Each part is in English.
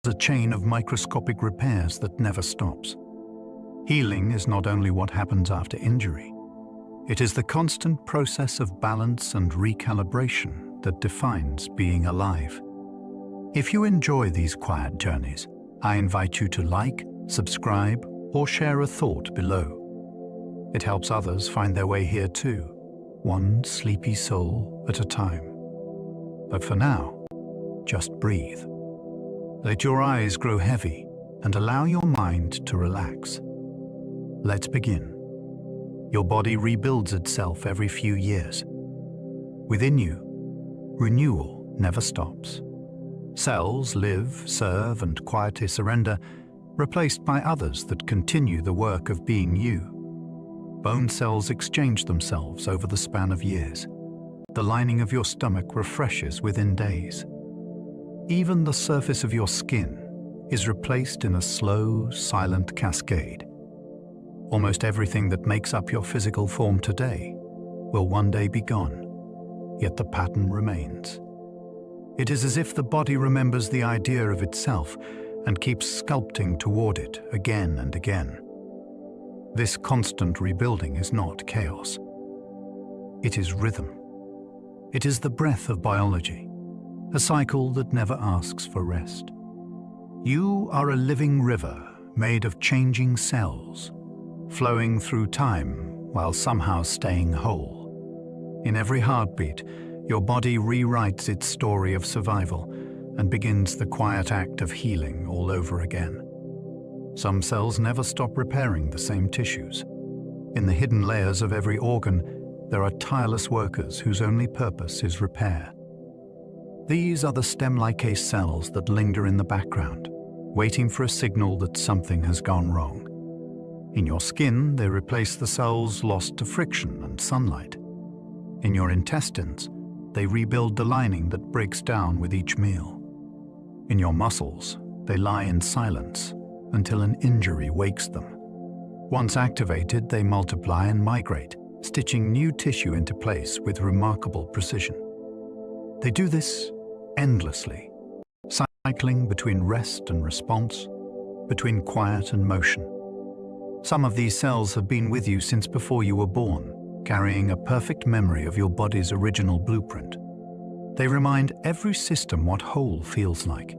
a chain of microscopic repairs that never stops. Healing is not only what happens after injury. It is the constant process of balance and recalibration that defines being alive. If you enjoy these quiet journeys, I invite you to like, subscribe, or share a thought below. It helps others find their way here too, one sleepy soul at a time. But for now, just breathe. Let your eyes grow heavy and allow your mind to relax. Let's begin. Your body rebuilds itself every few years. Within you, renewal never stops. Cells live, serve, and quietly surrender, replaced by others that continue the work of being you. Bone cells exchange themselves over the span of years. The lining of your stomach refreshes within days. Even the surface of your skin is replaced in a slow, silent cascade. Almost everything that makes up your physical form today will one day be gone, yet the pattern remains. It is as if the body remembers the idea of itself and keeps sculpting toward it again and again. This constant rebuilding is not chaos. It is rhythm. It is the breath of biology, a cycle that never asks for rest. You are a living river made of changing cells, flowing through time while somehow staying whole. In every heartbeat, your body rewrites its story of survival and begins the quiet act of healing all over again. Some cells never stop repairing the same tissues. In the hidden layers of every organ, there are tireless workers whose only purpose is repair. These are the stem-like cells that linger in the background, waiting for a signal that something has gone wrong. In your skin, they replace the cells lost to friction and sunlight. In your intestines, they rebuild the lining that breaks down with each meal. In your muscles, they lie in silence until an injury wakes them. Once activated, they multiply and migrate, stitching new tissue into place with remarkable precision. They do this endlessly, cycling between rest and response, between quiet and motion. Some of these cells have been with you since before you were born, carrying a perfect memory of your body's original blueprint. They remind every system what whole feels like.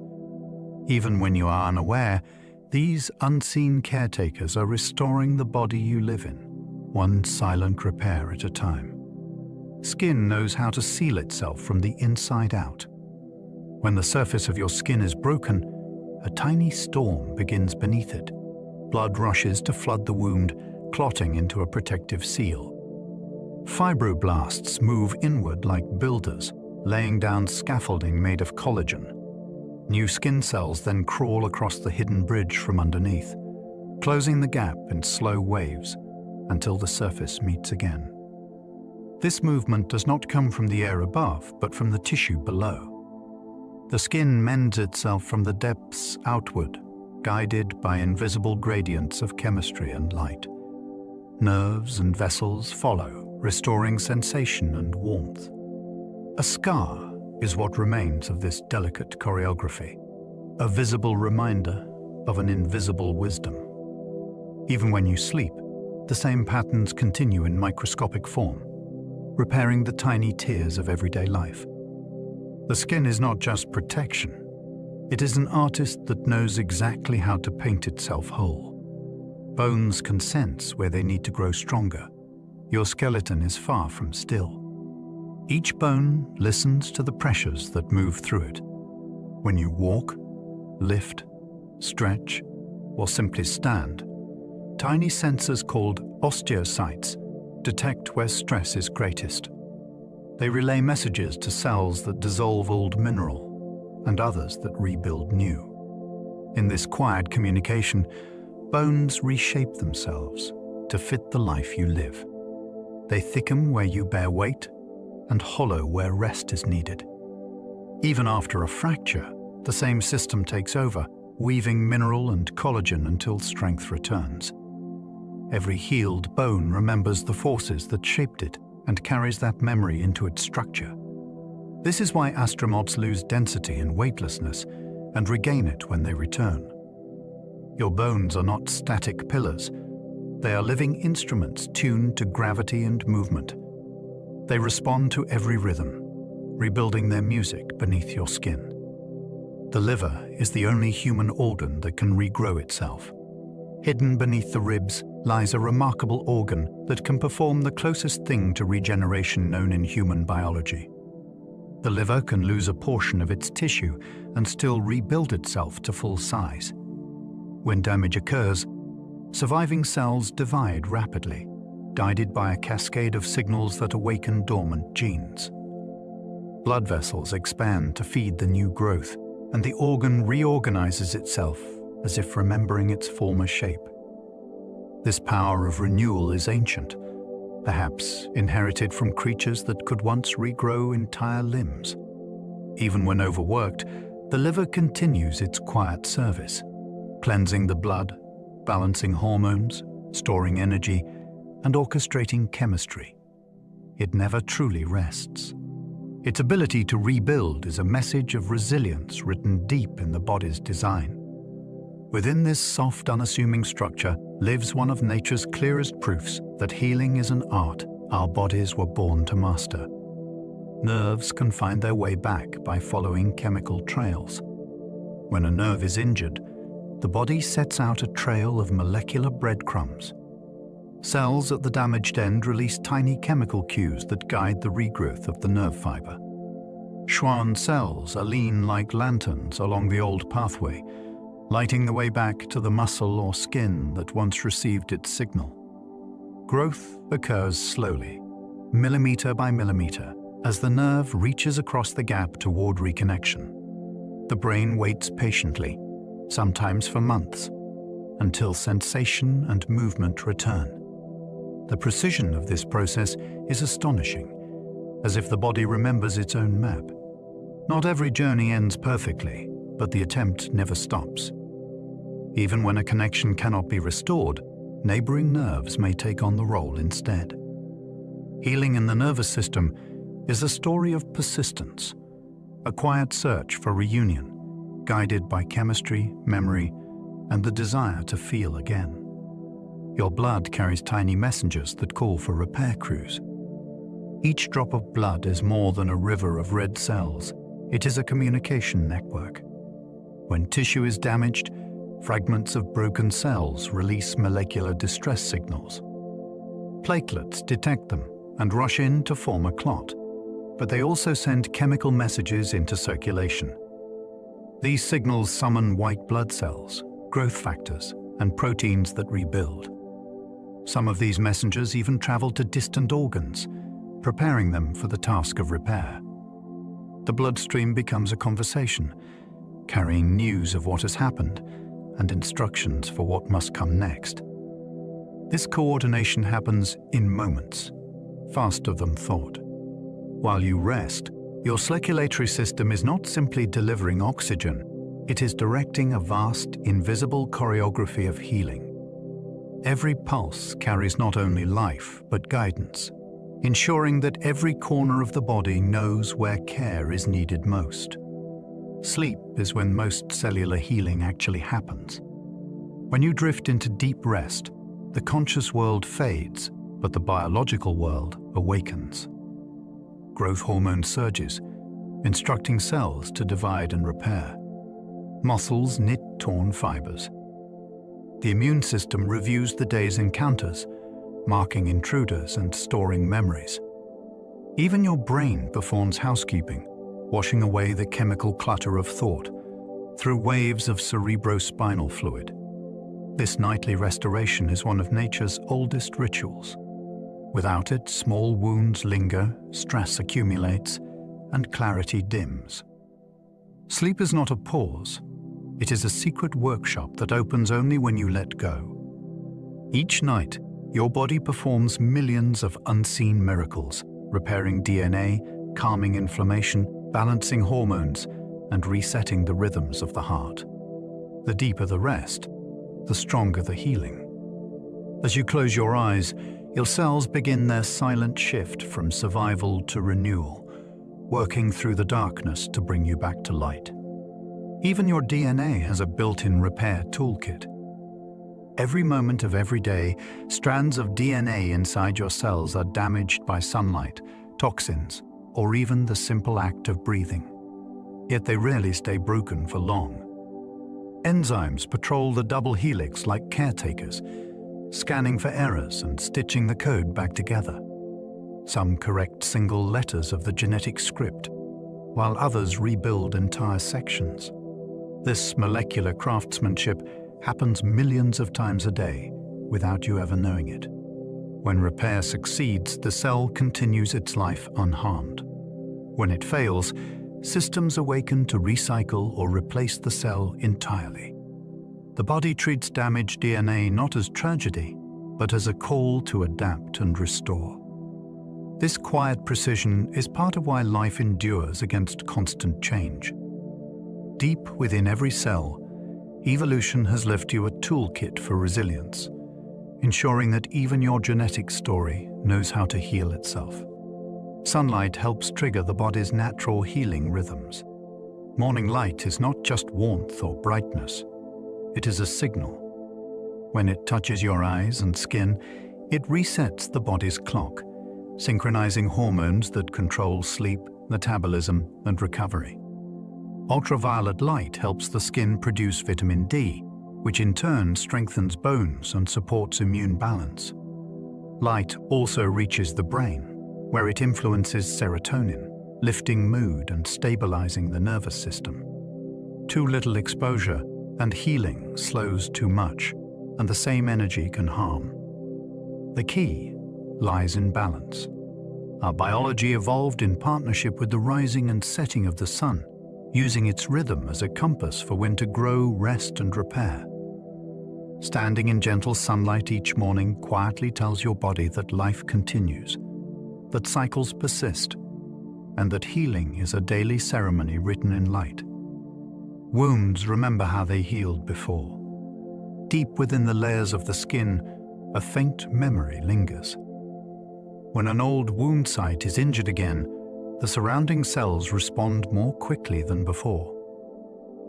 Even when you are unaware, these unseen caretakers are restoring the body you live in, one silent repair at a time. Skin knows how to seal itself from the inside out. When the surface of your skin is broken, a tiny storm begins beneath it. Blood rushes to flood the wound, clotting into a protective seal. Fibroblasts move inward like builders, laying down scaffolding made of collagen. New skin cells then crawl across the hidden bridge from underneath, closing the gap in slow waves until the surface meets again. This movement does not come from the air above, but from the tissue below. The skin mends itself from the depths outward, guided by invisible gradients of chemistry and light. Nerves and vessels follow, restoring sensation and warmth. A scar is what remains of this delicate choreography, a visible reminder of an invisible wisdom. Even when you sleep, the same patterns continue in microscopic form, repairing the tiny tears of everyday life. The skin is not just protection. It is an artist that knows exactly how to paint itself whole. Bones can sense where they need to grow stronger. Your skeleton is far from still. Each bone listens to the pressures that move through it. When you walk, lift, stretch, or simply stand, tiny sensors called osteocytes detect where stress is greatest. They relay messages to cells that dissolve old mineral and others that rebuild new. In this quiet communication, bones reshape themselves to fit the life you live. They thicken where you bear weight and hollow where rest is needed. Even after a fracture, the same system takes over, weaving mineral and collagen until strength returns. Every healed bone remembers the forces that shaped it and carries that memory into its structure. This is why astronauts lose density and weightlessness, and regain it when they return. Your bones are not static pillars. They are living instruments tuned to gravity and movement. They respond to every rhythm, rebuilding their music beneath your skin. The liver is the only human organ that can regrow itself. Hidden beneath the ribs lies a remarkable organ that can perform the closest thing to regeneration known in human biology. The liver can lose a portion of its tissue and still rebuild itself to full size. When damage occurs, surviving cells divide rapidly, guided by a cascade of signals that awaken dormant genes. Blood vessels expand to feed the new growth, and the organ reorganizes itself as if remembering its former shape. This power of renewal is ancient, perhaps inherited from creatures that could once regrow entire limbs. Even when overworked, the liver continues its quiet service, cleansing the blood, balancing hormones, storing energy, and orchestrating chemistry. It never truly rests. Its ability to rebuild is a message of resilience written deep in the body's design. Within this soft, unassuming structure lives one of nature's clearest proofs that healing is an art our bodies were born to master. Nerves can find their way back by following chemical trails. When a nerve is injured, the body sets out a trail of molecular breadcrumbs. Cells at the damaged end release tiny chemical cues that guide the regrowth of the nerve fiber. Schwann cells are lean like lanterns along the old pathway, lighting the way back to the muscle or skin that once received its signal. Growth occurs slowly, millimeter by millimeter, as the nerve reaches across the gap toward reconnection. The brain waits patiently, sometimes for months, until sensation and movement return. The precision of this process is astonishing, as if the body remembers its own map. Not every journey ends perfectly, but the attempt never stops. Even when a connection cannot be restored, neighboring nerves may take on the role instead. Healing in the nervous system is a story of persistence, a quiet search for reunion, guided by chemistry, memory, and the desire to feel again. Your blood carries tiny messengers that call for repair crews. Each drop of blood is more than a river of red cells. It is a communication network. When tissue is damaged, fragments of broken cells release molecular distress signals. Platelets detect them and rush in to form a clot, but they also send chemical messages into circulation. These signals summon white blood cells, growth factors, and proteins that rebuild. Some of these messengers even travel to distant organs, preparing them for the task of repair. The bloodstream becomes a conversation, carrying news of what has happened and instructions for what must come next. This coordination happens in moments, faster than thought. While you rest, your circulatory system is not simply delivering oxygen, it is directing a vast, invisible choreography of healing. Every pulse carries not only life, but guidance, ensuring that every corner of the body knows where care is needed most. Sleep is when most cellular healing actually happens. When you drift into deep rest, the conscious world fades, but the biological world awakens. Growth hormone surges, instructing cells to divide and repair. Muscles knit torn fibers. The immune system reviews the day's encounters, marking intruders and storing memories. Even your brain performs housekeeping, washing away the chemical clutter of thought through waves of cerebrospinal fluid. This nightly restoration is one of nature's oldest rituals. Without it, small wounds linger, stress accumulates, and clarity dims. Sleep is not a pause. It is a secret workshop that opens only when you let go. Each night, your body performs millions of unseen miracles, repairing DNA, calming inflammation, balancing hormones, and resetting the rhythms of the heart. The deeper the rest, the stronger the healing. As you close your eyes, your cells begin their silent shift from survival to renewal, working through the darkness to bring you back to light. Even your DNA has a built-in repair toolkit. Every moment of every day, strands of DNA inside your cells are damaged by sunlight, toxins, or even the simple act of breathing. Yet they rarely stay broken for long. Enzymes patrol the double helix like caretakers, scanning for errors and stitching the code back together. Some correct single letters of the genetic script, while others rebuild entire sections. This molecular craftsmanship happens millions of times a day without you ever knowing it. When repair succeeds, the cell continues its life unharmed. When it fails, systems awaken to recycle or replace the cell entirely. The body treats damaged DNA not as tragedy, but as a call to adapt and restore. This quiet precision is part of why life endures against constant change. Deep within every cell, evolution has left you a toolkit for resilience, ensuring that even your genetic story knows how to heal itself. Sunlight helps trigger the body's natural healing rhythms. Morning light is not just warmth or brightness, it is a signal. When it touches your eyes and skin, it resets the body's clock, synchronizing hormones that control sleep, metabolism, and recovery. Ultraviolet light helps the skin produce vitamin D, which in turn strengthens bones and supports immune balance. Light also reaches the brain, where it influences serotonin, lifting mood and stabilizing the nervous system. Too little exposure and healing slows too much, and the same energy can harm. The key lies in balance. Our biology evolved in partnership with the rising and setting of the sun, using its rhythm as a compass for when to grow, rest, and repair. Standing in gentle sunlight each morning quietly tells your body that life continues, that cycles persist, and that healing is a daily ceremony written in light. Wounds remember how they healed before. Deep within the layers of the skin, a faint memory lingers. When an old wound site is injured again, the surrounding cells respond more quickly than before.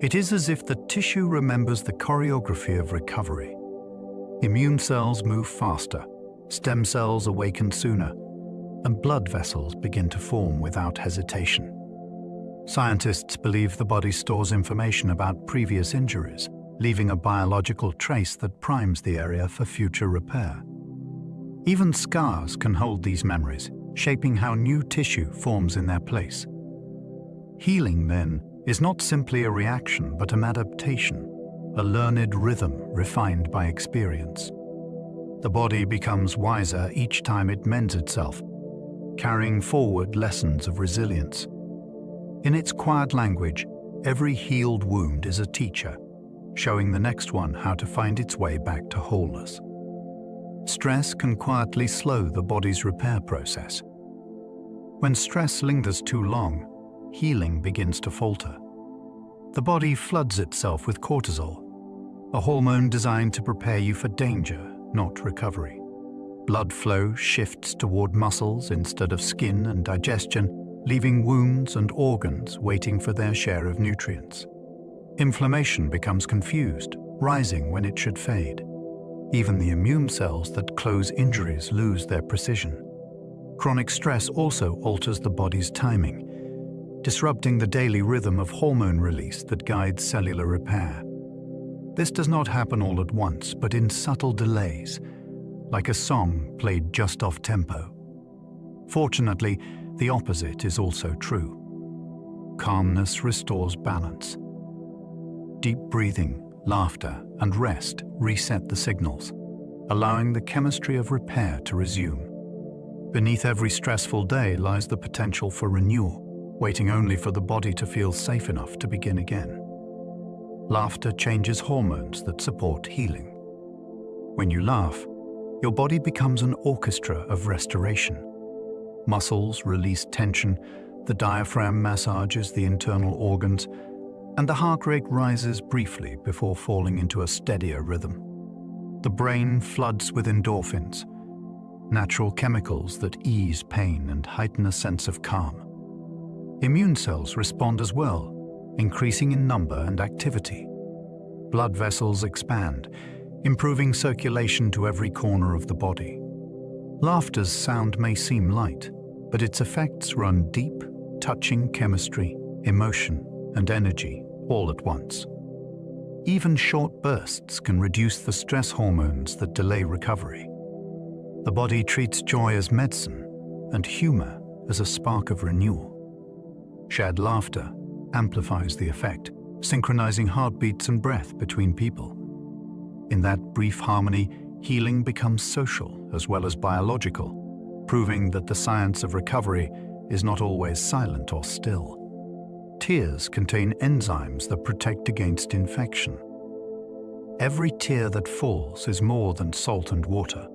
It is as if the tissue remembers the choreography of recovery. Immune cells move faster, stem cells awaken sooner, and blood vessels begin to form without hesitation. Scientists believe the body stores information about previous injuries, leaving a biological trace that primes the area for future repair. Even scars can hold these memories, shaping how new tissue forms in their place. Healing, then, is not simply a reaction but an adaptation, a learned rhythm refined by experience. The body becomes wiser each time it mends itself, carrying forward lessons of resilience. In its quiet language, every healed wound is a teacher, showing the next one how to find its way back to wholeness. Stress can quietly slow the body's repair process. When stress lingers too long, healing begins to falter. The body floods itself with cortisol, a hormone designed to prepare you for danger, not recovery. Blood flow shifts toward muscles instead of skin and digestion, leaving wounds and organs waiting for their share of nutrients. Inflammation becomes confused, rising when it should fade. Even the immune cells that close injuries lose their precision. Chronic stress also alters the body's timing, disrupting the daily rhythm of hormone release that guides cellular repair. This does not happen all at once, but in subtle delays, like a song played just off tempo. Fortunately, the opposite is also true. Calmness restores balance. Deep breathing, laughter, and rest reset the signals, allowing the chemistry of repair to resume. Beneath every stressful day lies the potential for renewal, waiting only for the body to feel safe enough to begin again. Laughter changes hormones that support healing. When you laugh, your body becomes an orchestra of restoration. Muscles release tension, the diaphragm massages the internal organs, and the heart rate rises briefly before falling into a steadier rhythm. The brain floods with endorphins, natural chemicals that ease pain and heighten a sense of calm. Immune cells respond as well, increasing in number and activity. Blood vessels expand, improving circulation to every corner of the body. Laughter's sound may seem light, but its effects run deep, touching chemistry, emotion, and energy all at once. Even short bursts can reduce the stress hormones that delay recovery. The body treats joy as medicine and humor as a spark of renewal. Shared laughter amplifies the effect, synchronizing heartbeats and breath between people. In that brief harmony, healing becomes social as well as biological, proving that the science of recovery is not always silent or still. Tears contain enzymes that protect against infection. Every tear that falls is more than salt and water.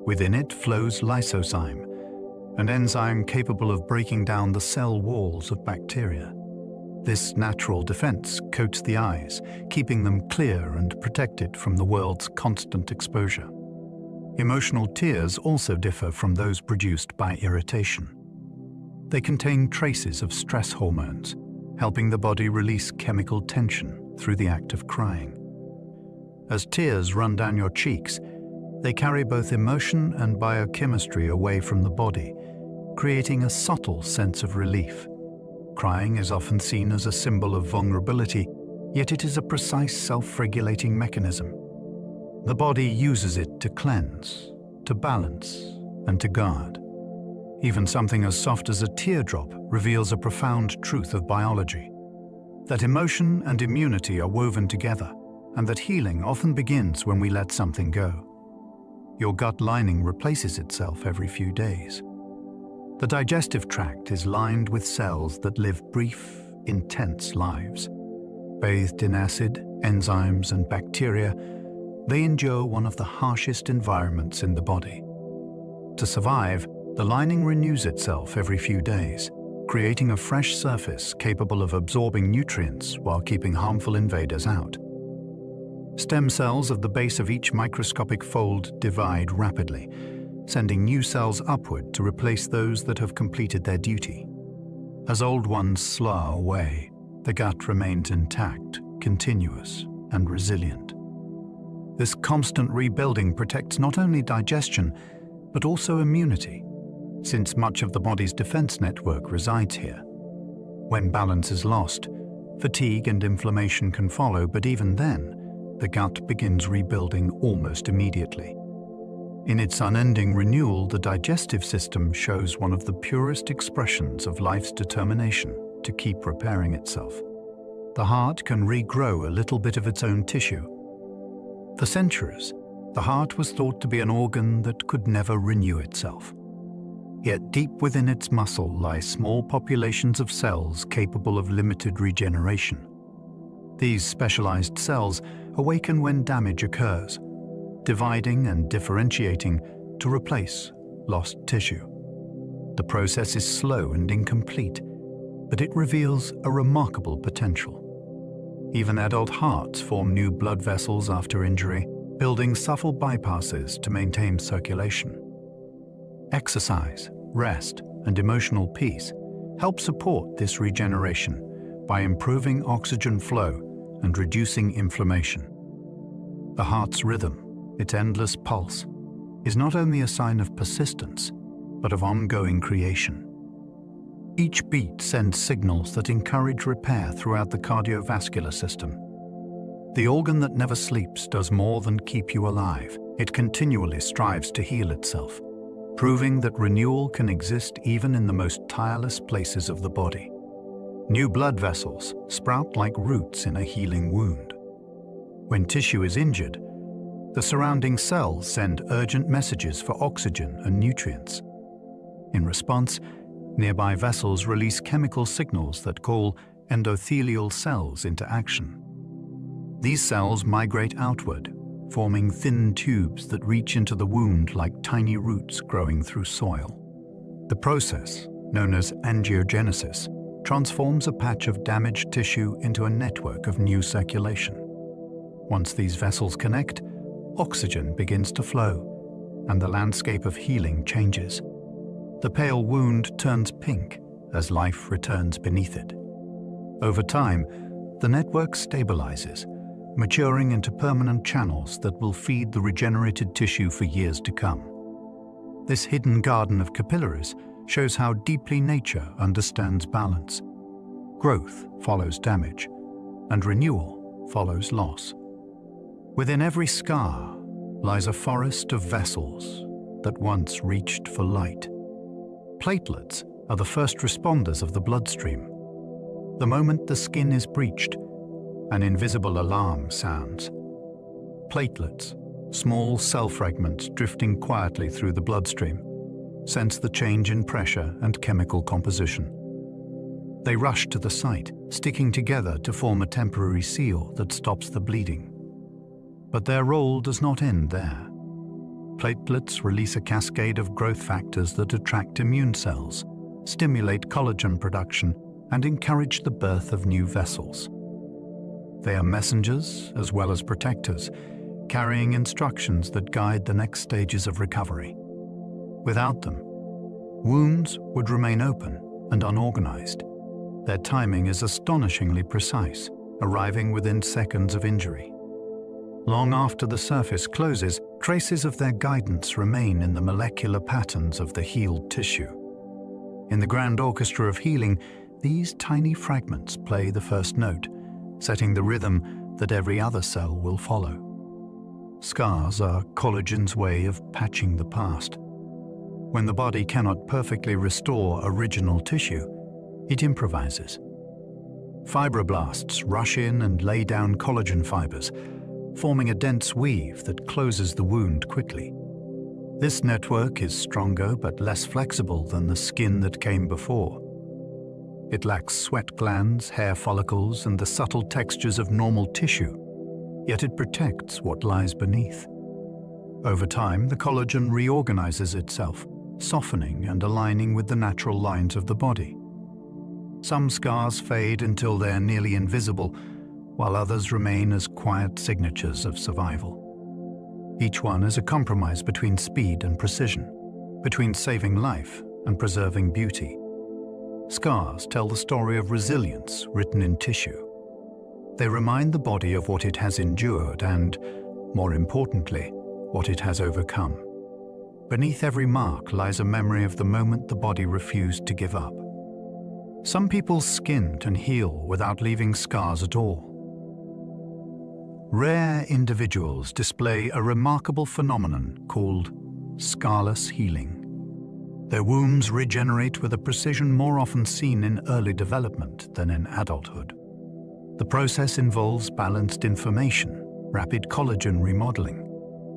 Within it flows lysozyme, an enzyme capable of breaking down the cell walls of bacteria. This natural defense coats the eyes, keeping them clear and protected from the world's constant exposure. Emotional tears also differ from those produced by irritation. They contain traces of stress hormones, helping the body release chemical tension through the act of crying. As tears run down your cheeks, they carry both emotion and biochemistry away from the body, creating a subtle sense of relief. Crying is often seen as a symbol of vulnerability, yet it is a precise self-regulating mechanism. The body uses it to cleanse, to balance, and to guard. Even something as soft as a teardrop reveals a profound truth of biology, that emotion and immunity are woven together, and that healing often begins when we let something go. Your gut lining replaces itself every few days. The digestive tract is lined with cells that live brief, intense lives. Bathed in acid, enzymes, and bacteria, they endure one of the harshest environments in the body. To survive, the lining renews itself every few days, creating a fresh surface capable of absorbing nutrients while keeping harmful invaders out. Stem cells at the base of each microscopic fold divide rapidly, sending new cells upward to replace those that have completed their duty. As old ones slough away, the gut remains intact, continuous, and resilient. This constant rebuilding protects not only digestion, but also immunity, since much of the body's defense network resides here. When balance is lost, fatigue and inflammation can follow, but even then, the gut begins rebuilding almost immediately. In its unending renewal, the digestive system shows one of the purest expressions of life's determination to keep repairing itself. The heart can regrow a little bit of its own tissue. For centuries, the heart was thought to be an organ that could never renew itself. Yet deep within its muscle lie small populations of cells capable of limited regeneration. These specialized cells awaken when damage occurs, dividing and differentiating to replace lost tissue. The process is slow and incomplete, but it reveals a remarkable potential. Even adult hearts form new blood vessels after injury, building subtle bypasses to maintain circulation. Exercise, rest, and emotional peace help support this regeneration by improving oxygen flow and reducing inflammation. The heart's rhythm, its endless pulse, is not only a sign of persistence, but of ongoing creation. Each beat sends signals that encourage repair throughout the cardiovascular system. The organ that never sleeps does more than keep you alive. It continually strives to heal itself, proving that renewal can exist even in the most tireless places of the body. New blood vessels sprout like roots in a healing wound. When tissue is injured, the surrounding cells send urgent messages for oxygen and nutrients. In response, nearby vessels release chemical signals that call endothelial cells into action. These cells migrate outward, forming thin tubes that reach into the wound like tiny roots growing through soil. The process, known as angiogenesis, transforms a patch of damaged tissue into a network of new circulation. Once these vessels connect, oxygen begins to flow, and the landscape of healing changes. The pale wound turns pink as life returns beneath it. Over time, the network stabilizes, maturing into permanent channels that will feed the regenerated tissue for years to come. This hidden garden of capillaries shows how deeply nature understands balance. Growth follows damage, and renewal follows loss. Within every scar lies a forest of vessels that once reached for light. Platelets are the first responders of the bloodstream. The moment the skin is breached, an invisible alarm sounds. Platelets, small cell fragments drifting quietly through the bloodstream, sense the change in pressure and chemical composition. They rush to the site, sticking together to form a temporary seal that stops the bleeding. But their role does not end there. Platelets release a cascade of growth factors that attract immune cells, stimulate collagen production, and encourage the birth of new vessels. They are messengers as well as protectors, carrying instructions that guide the next stages of recovery. Without them, wounds would remain open and unorganized. Their timing is astonishingly precise, arriving within seconds of injury. Long after the surface closes, traces of their guidance remain in the molecular patterns of the healed tissue. In the grand orchestra of healing, these tiny fragments play the first note, setting the rhythm that every other cell will follow. Scars are collagen's way of patching the past. When the body cannot perfectly restore original tissue, it improvises. Fibroblasts rush in and lay down collagen fibers, forming a dense weave that closes the wound quickly. This network is stronger but less flexible than the skin that came before. It lacks sweat glands, hair follicles, and the subtle textures of normal tissue, yet it protects what lies beneath. Over time, the collagen reorganizes itself, softening and aligning with the natural lines of the body. Some scars fade until they're nearly invisible, while others remain as quiet signatures of survival. Each one is a compromise between speed and precision, between saving life and preserving beauty. Scars tell the story of resilience written in tissue. They remind the body of what it has endured and, more importantly, what it has overcome. Beneath every mark lies a memory of the moment the body refused to give up. Some people's skin can heal without leaving scars at all. Rare individuals display a remarkable phenomenon called scarless healing. Their wounds regenerate with a precision more often seen in early development than in adulthood. The process involves balanced information, rapid collagen remodeling,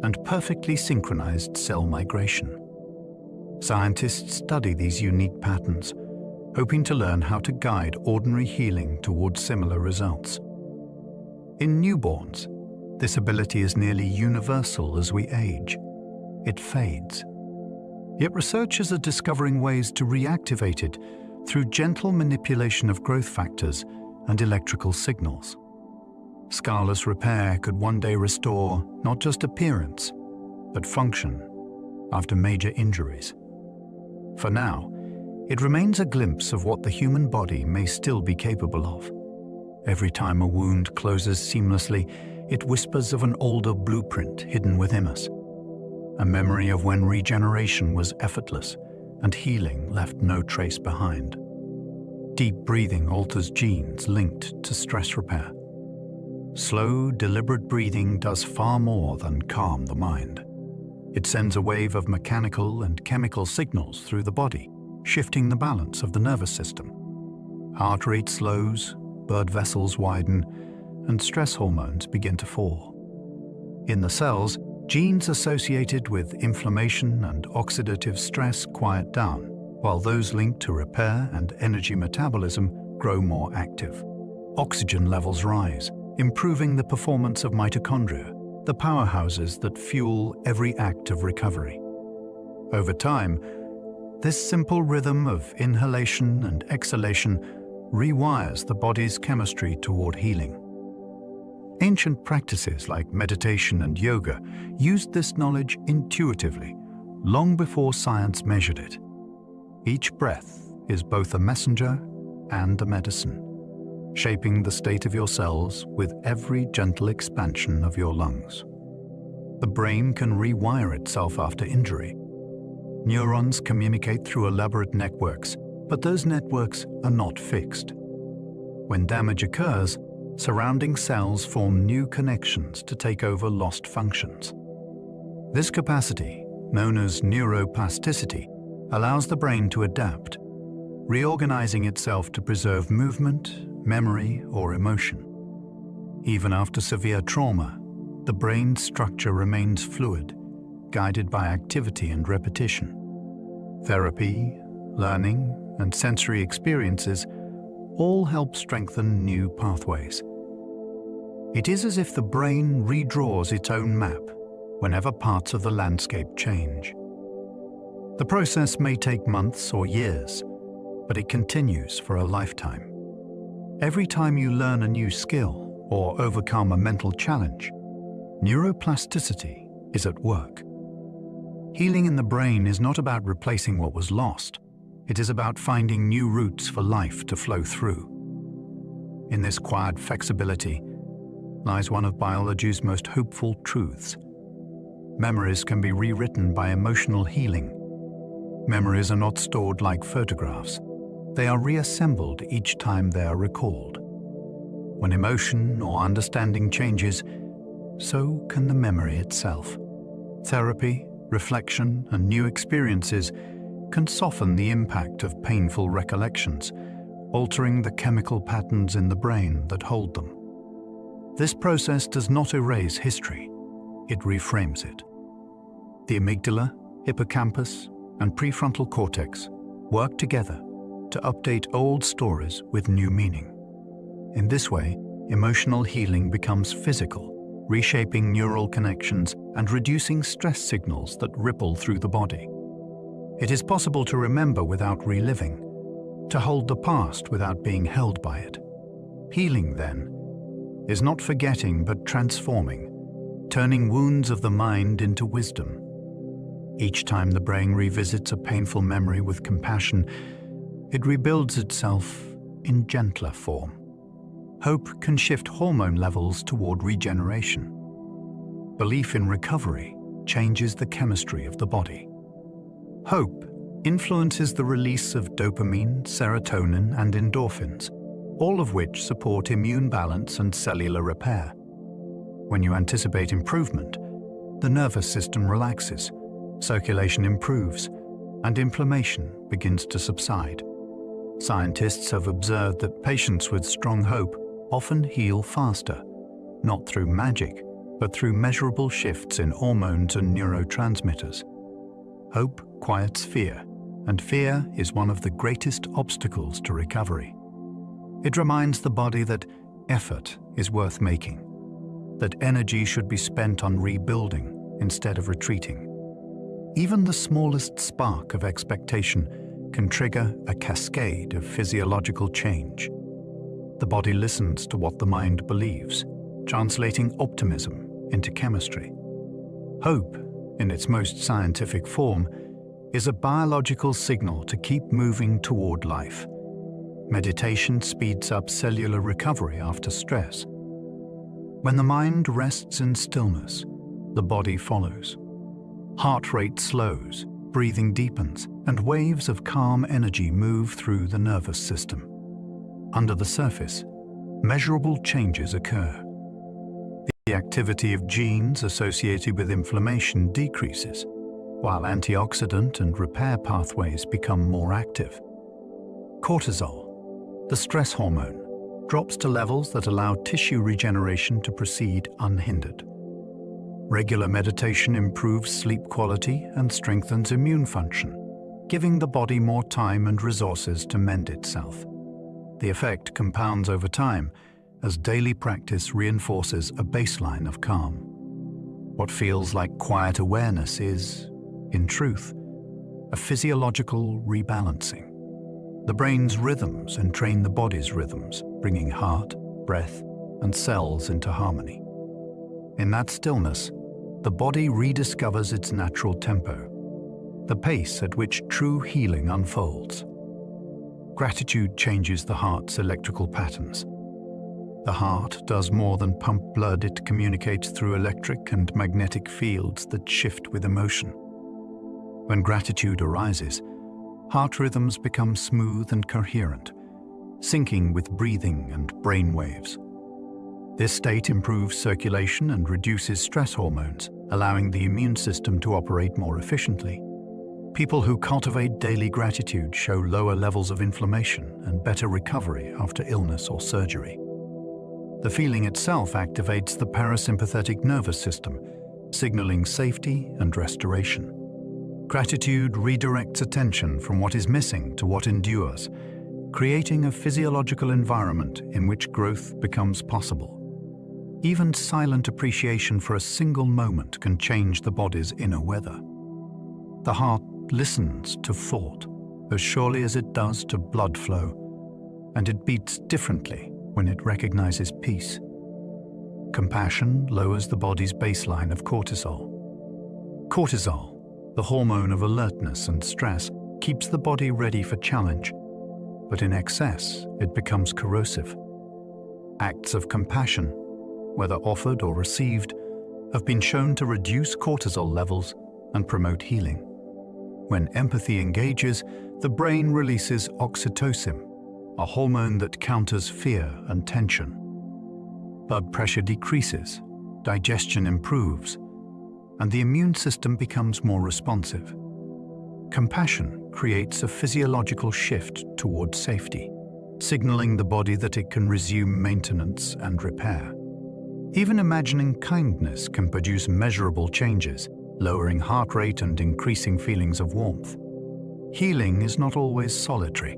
and perfectly synchronized cell migration. Scientists study these unique patterns, hoping to learn how to guide ordinary healing towards similar results. In newborns, this ability is nearly universal as we age. It fades. Yet researchers are discovering ways to reactivate it through gentle manipulation of growth factors and electrical signals. Scarless repair could one day restore not just appearance, but function after major injuries. For now, it remains a glimpse of what the human body may still be capable of. Every time a wound closes seamlessly, it whispers of an older blueprint hidden within us, a memory of when regeneration was effortless and healing left no trace behind. Deep breathing alters genes linked to stress repair. Slow, deliberate breathing does far more than calm the mind. It sends a wave of mechanical and chemical signals through the body, shifting the balance of the nervous system. Heart rate slows, blood vessels widen, and stress hormones begin to fall. In the cells, genes associated with inflammation and oxidative stress quiet down, while those linked to repair and energy metabolism grow more active. Oxygen levels rise, improving the performance of mitochondria, the powerhouses that fuel every act of recovery. Over time, this simple rhythm of inhalation and exhalation rewires the body's chemistry toward healing. Ancient practices like meditation and yoga used this knowledge intuitively, long before science measured it. Each breath is both a messenger and a medicine. shaping the state of your cells with every gentle expansion of your lungs. The brain can rewire itself after injury. Neurons communicate through elaborate networks, but those networks are not fixed. When damage occurs, surrounding cells form new connections to take over lost functions. This capacity, known as neuroplasticity, allows the brain to adapt, reorganizing itself to preserve movement, memory, or emotion. Even after severe trauma, the brain's structure remains fluid, guided by activity and repetition. Therapy, learning, and sensory experiences all help strengthen new pathways. It is as if the brain redraws its own map whenever parts of the landscape change. The process may take months or years, but it continues for a lifetime. Every time you learn a new skill or overcome a mental challenge, neuroplasticity is at work. Healing in the brain is not about replacing what was lost. It is about finding new routes for life to flow through. In this quiet flexibility lies one of biology's most hopeful truths. Memories can be rewritten by emotional healing. Memories are not stored like photographs. They are reassembled each time they are recalled. When emotion or understanding changes, so can the memory itself. Therapy, reflection, and new experiences can soften the impact of painful recollections, altering the chemical patterns in the brain that hold them. This process does not erase history, it reframes it. The amygdala, hippocampus, and prefrontal cortex work together to update old stories with new meaning. In this way, emotional healing becomes physical, reshaping neural connections and reducing stress signals that ripple through the body. It is possible to remember without reliving, to hold the past without being held by it. Healing, then, is not forgetting but transforming, turning wounds of the mind into wisdom. Each time the brain revisits a painful memory with compassion, it rebuilds itself in gentler form. Hope can shift hormone levels toward regeneration. Belief in recovery changes the chemistry of the body. Hope influences the release of dopamine, serotonin, and endorphins, all of which support immune balance and cellular repair. When you anticipate improvement, the nervous system relaxes, circulation improves, and inflammation begins to subside. Scientists have observed that patients with strong hope often heal faster, not through magic, but through measurable shifts in hormones and neurotransmitters. Hope quiets fear, and fear is one of the greatest obstacles to recovery. It reminds the body that effort is worth making, that energy should be spent on rebuilding instead of retreating. Even the smallest spark of expectation can trigger a cascade of physiological change. The body listens to what the mind believes, translating optimism into chemistry. Hope, in its most scientific form, is a biological signal to keep moving toward life. Meditation speeds up cellular recovery after stress. When the mind rests in stillness, the body follows. Heart rate slows, breathing deepens, and waves of calm energy move through the nervous system. Under the surface, measurable changes occur. The activity of genes associated with inflammation decreases, while antioxidant and repair pathways become more active. Cortisol, the stress hormone, drops to levels that allow tissue regeneration to proceed unhindered. Regular meditation improves sleep quality and strengthens immune function, giving the body more time and resources to mend itself. The effect compounds over time as daily practice reinforces a baseline of calm. What feels like quiet awareness is, in truth, a physiological rebalancing. The brain's rhythms entrain the body's rhythms, bringing heart, breath, and cells into harmony. In that stillness, the body rediscovers its natural tempo, the pace at which true healing unfolds. Gratitude changes the heart's electrical patterns. The heart does more than pump blood, it communicates through electric and magnetic fields that shift with emotion. When gratitude arises, heart rhythms become smooth and coherent, syncing with breathing and brain waves. This state improves circulation and reduces stress hormones, allowing the immune system to operate more efficiently. People who cultivate daily gratitude show lower levels of inflammation and better recovery after illness or surgery. The feeling itself activates the parasympathetic nervous system, signaling safety and restoration. Gratitude redirects attention from what is missing to what endures, creating a physiological environment in which growth becomes possible. Even silent appreciation for a single moment can change the body's inner weather. The heart listens to thought as surely as it does to blood flow, and it beats differently when it recognizes peace. Compassion lowers the body's baseline of cortisol. Cortisol, the hormone of alertness and stress, keeps the body ready for challenge, but in excess, it becomes corrosive. Acts of compassion, whether offered or received, have been shown to reduce cortisol levels and promote healing. When empathy engages, the brain releases oxytocin, a hormone that counters fear and tension. Blood pressure decreases, digestion improves, and the immune system becomes more responsive. Compassion creates a physiological shift toward safety, signaling the body that it can resume maintenance and repair. Even imagining kindness can produce measurable changes, lowering heart rate and increasing feelings of warmth. Healing is not always solitary.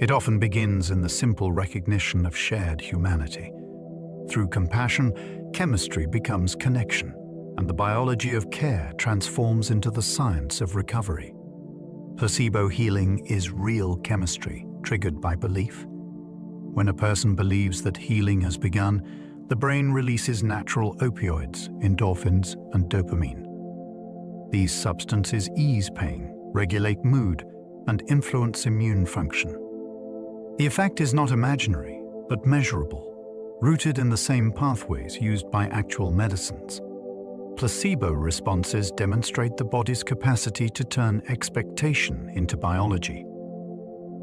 It often begins in the simple recognition of shared humanity. Through compassion, chemistry becomes connection, and the biology of care transforms into the science of recovery. Placebo healing is real chemistry, triggered by belief. When a person believes that healing has begun, the brain releases natural opioids, endorphins, and dopamine. These substances ease pain, regulate mood, and influence immune function. The effect is not imaginary, but measurable, rooted in the same pathways used by actual medicines. Placebo responses demonstrate the body's capacity to turn expectation into biology.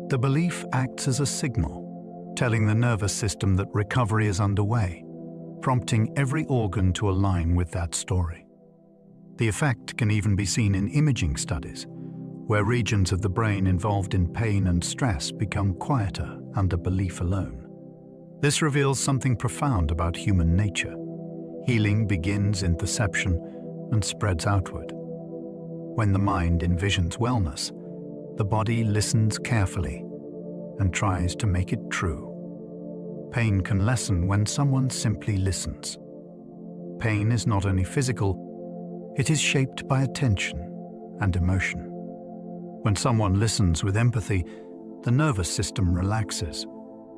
The belief acts as a signal, telling the nervous system that recovery is underway, prompting every organ to align with that story. The effect can even be seen in imaging studies, where regions of the brain involved in pain and stress become quieter under belief alone. This reveals something profound about human nature. Healing begins in perception and spreads outward. When the mind envisions wellness, the body listens carefully and tries to make it true. Pain can lessen when someone simply listens. Pain is not only physical, it is shaped by attention and emotion. When someone listens with empathy, the nervous system relaxes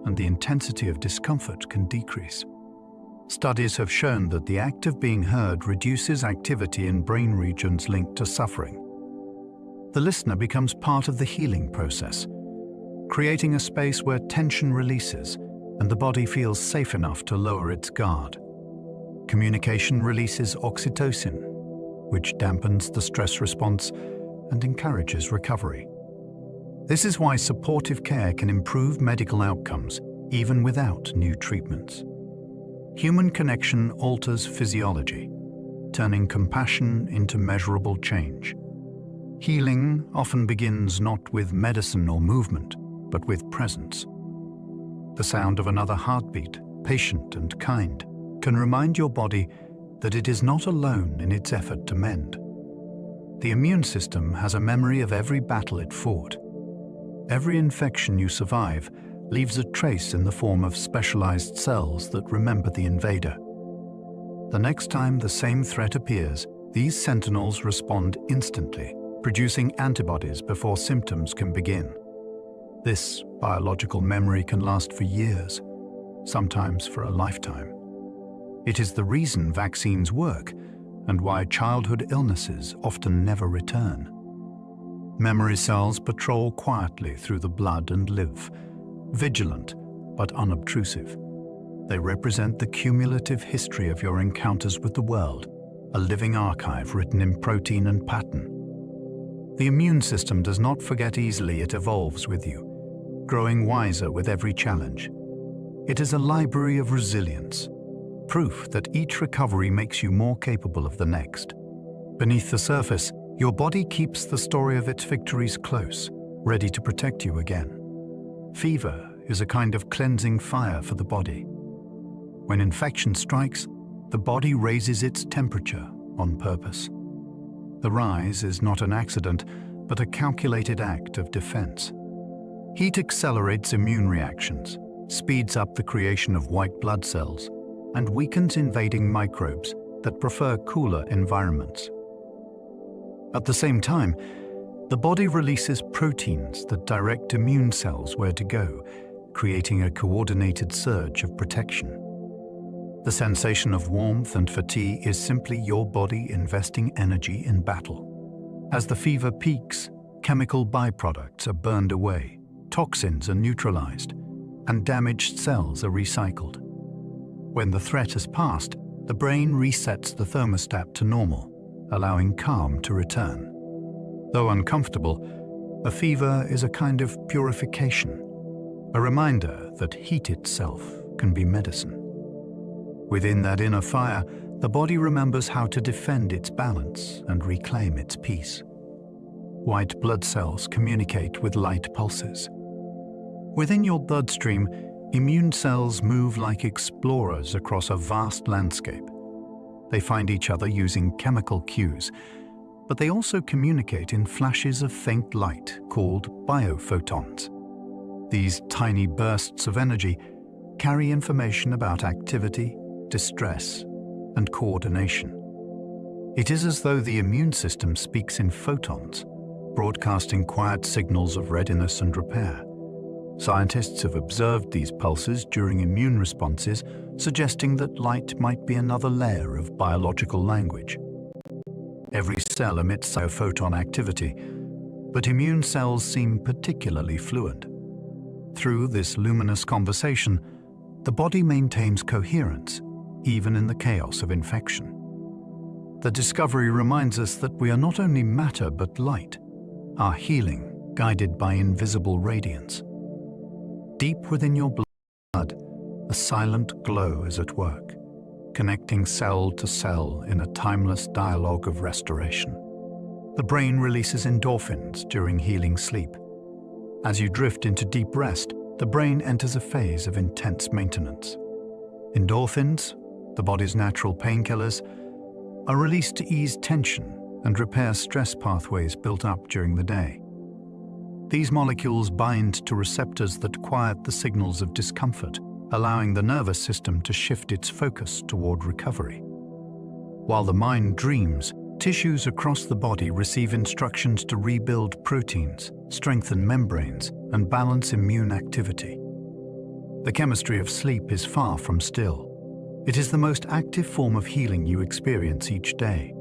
and the intensity of discomfort can decrease. Studies have shown that the act of being heard reduces activity in brain regions linked to suffering. The listener becomes part of the healing process, creating a space where tension releases and the body feels safe enough to lower its guard. Communication releases oxytocin, which dampens the stress response and encourages recovery. This is why supportive care can improve medical outcomes even without new treatments. Human connection alters physiology, turning compassion into measurable change. Healing often begins not with medicine or movement, but with presence. The sound of another heartbeat, patient and kind, can remind your body that it is not alone in its effort to mend. The immune system has a memory of every battle it fought. Every infection you survive leaves a trace in the form of specialized cells that remember the invader. The next time the same threat appears, these sentinels respond instantly, producing antibodies before symptoms can begin. This biological memory can last for years, sometimes for a lifetime. It is the reason vaccines work and why childhood illnesses often never return. Memory cells patrol quietly through the blood and live, vigilant but unobtrusive. They represent the cumulative history of your encounters with the world, a living archive written in protein and pattern. The immune system does not forget easily. It evolves with you, growing wiser with every challenge. It is a library of resilience, proof that each recovery makes you more capable of the next. Beneath the surface, your body keeps the story of its victories close, ready to protect you again. Fever is a kind of cleansing fire for the body. When infection strikes, the body raises its temperature on purpose. The rise is not an accident, but a calculated act of defense. Heat accelerates immune reactions, speeds up the creation of white blood cells, and weakens invading microbes that prefer cooler environments. At the same time, the body releases proteins that direct immune cells where to go, creating a coordinated surge of protection. The sensation of warmth and fatigue is simply your body investing energy in battle. As the fever peaks, chemical byproducts are burned away, toxins are neutralized, and damaged cells are recycled. When the threat has passed, the brain resets the thermostat to normal, allowing calm to return. Though uncomfortable, a fever is a kind of purification, a reminder that heat itself can be medicine. Within that inner fire, the body remembers how to defend its balance and reclaim its peace. White blood cells communicate with light pulses. Within your bloodstream, immune cells move like explorers across a vast landscape. They find each other using chemical cues, but they also communicate in flashes of faint light called biophotons. These tiny bursts of energy carry information about activity, distress, and coordination. It is as though the immune system speaks in photons, broadcasting quiet signals of readiness and repair. Scientists have observed these pulses during immune responses, suggesting that light might be another layer of biological language. Every cell emits biophoton activity, but immune cells seem particularly fluent. Through this luminous conversation, the body maintains coherence, even in the chaos of infection. The discovery reminds us that we are not only matter but light, our healing guided by invisible radiance. Deep within your blood, a silent glow is at work, connecting cell to cell in a timeless dialogue of restoration. The brain releases endorphins during healing sleep. As you drift into deep rest, the brain enters a phase of intense maintenance. Endorphins, the body's natural painkillers, are released to ease tension and repair stress pathways built up during the day. These molecules bind to receptors that quiet the signals of discomfort, allowing the nervous system to shift its focus toward recovery. While the mind dreams, tissues across the body receive instructions to rebuild proteins, strengthen membranes, and balance immune activity. The chemistry of sleep is far from still. It is the most active form of healing you experience each day.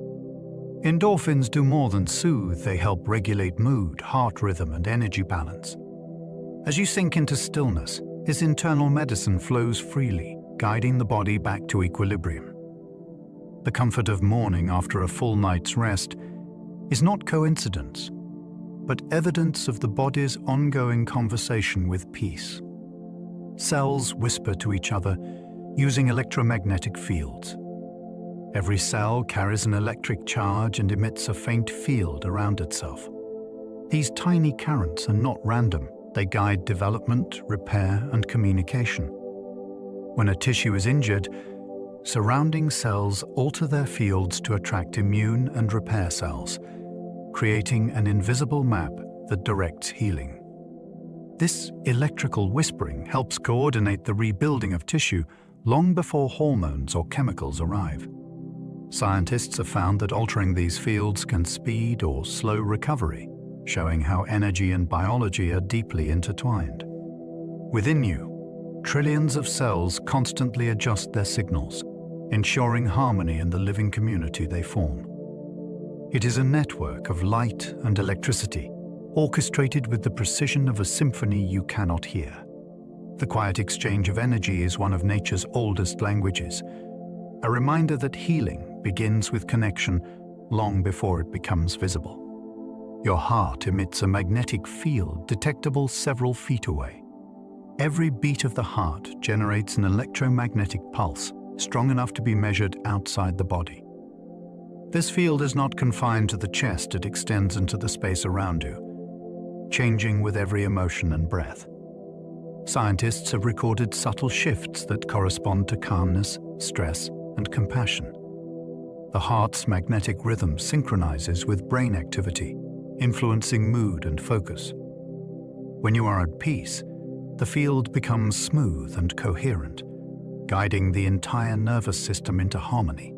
Endorphins do more than soothe. They help regulate mood, heart rhythm, and energy balance. As you sink into stillness, his internal medicine flows freely, guiding the body back to equilibrium. The comfort of morning after a full night's rest is not coincidence, but evidence of the body's ongoing conversation with peace. Cells whisper to each other using electromagnetic fields. Every cell carries an electric charge and emits a faint field around itself. These tiny currents are not random. They guide development, repair, and communication. When a tissue is injured, surrounding cells alter their fields to attract immune and repair cells, creating an invisible map that directs healing. This electrical whispering helps coordinate the rebuilding of tissue long before hormones or chemicals arrive. Scientists have found that altering these fields can speed or slow recovery, showing how energy and biology are deeply intertwined. Within you, trillions of cells constantly adjust their signals, ensuring harmony in the living community they form. It is a network of light and electricity, orchestrated with the precision of a symphony you cannot hear. The quiet exchange of energy is one of nature's oldest languages, a reminder that healing begins with connection long before it becomes visible. Your heart emits a magnetic field detectable several feet away. Every beat of the heart generates an electromagnetic pulse strong enough to be measured outside the body. This field is not confined to the chest, it extends into the space around you, changing with every emotion and breath. Scientists have recorded subtle shifts that correspond to calmness, stress, and compassion. The heart's magnetic rhythm synchronizes with brain activity, influencing mood and focus. When you are at peace, the field becomes smooth and coherent, guiding the entire nervous system into harmony.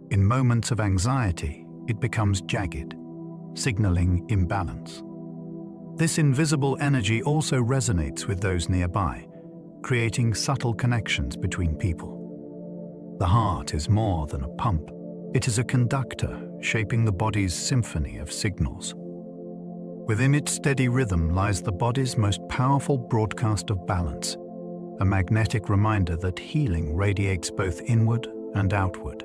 In moments of anxiety, it becomes jagged, signaling imbalance. This invisible energy also resonates with those nearby, creating subtle connections between people. The heart is more than a pump. It is a conductor, shaping the body's symphony of signals. Within its steady rhythm lies the body's most powerful broadcast of balance, a magnetic reminder that healing radiates both inward and outward.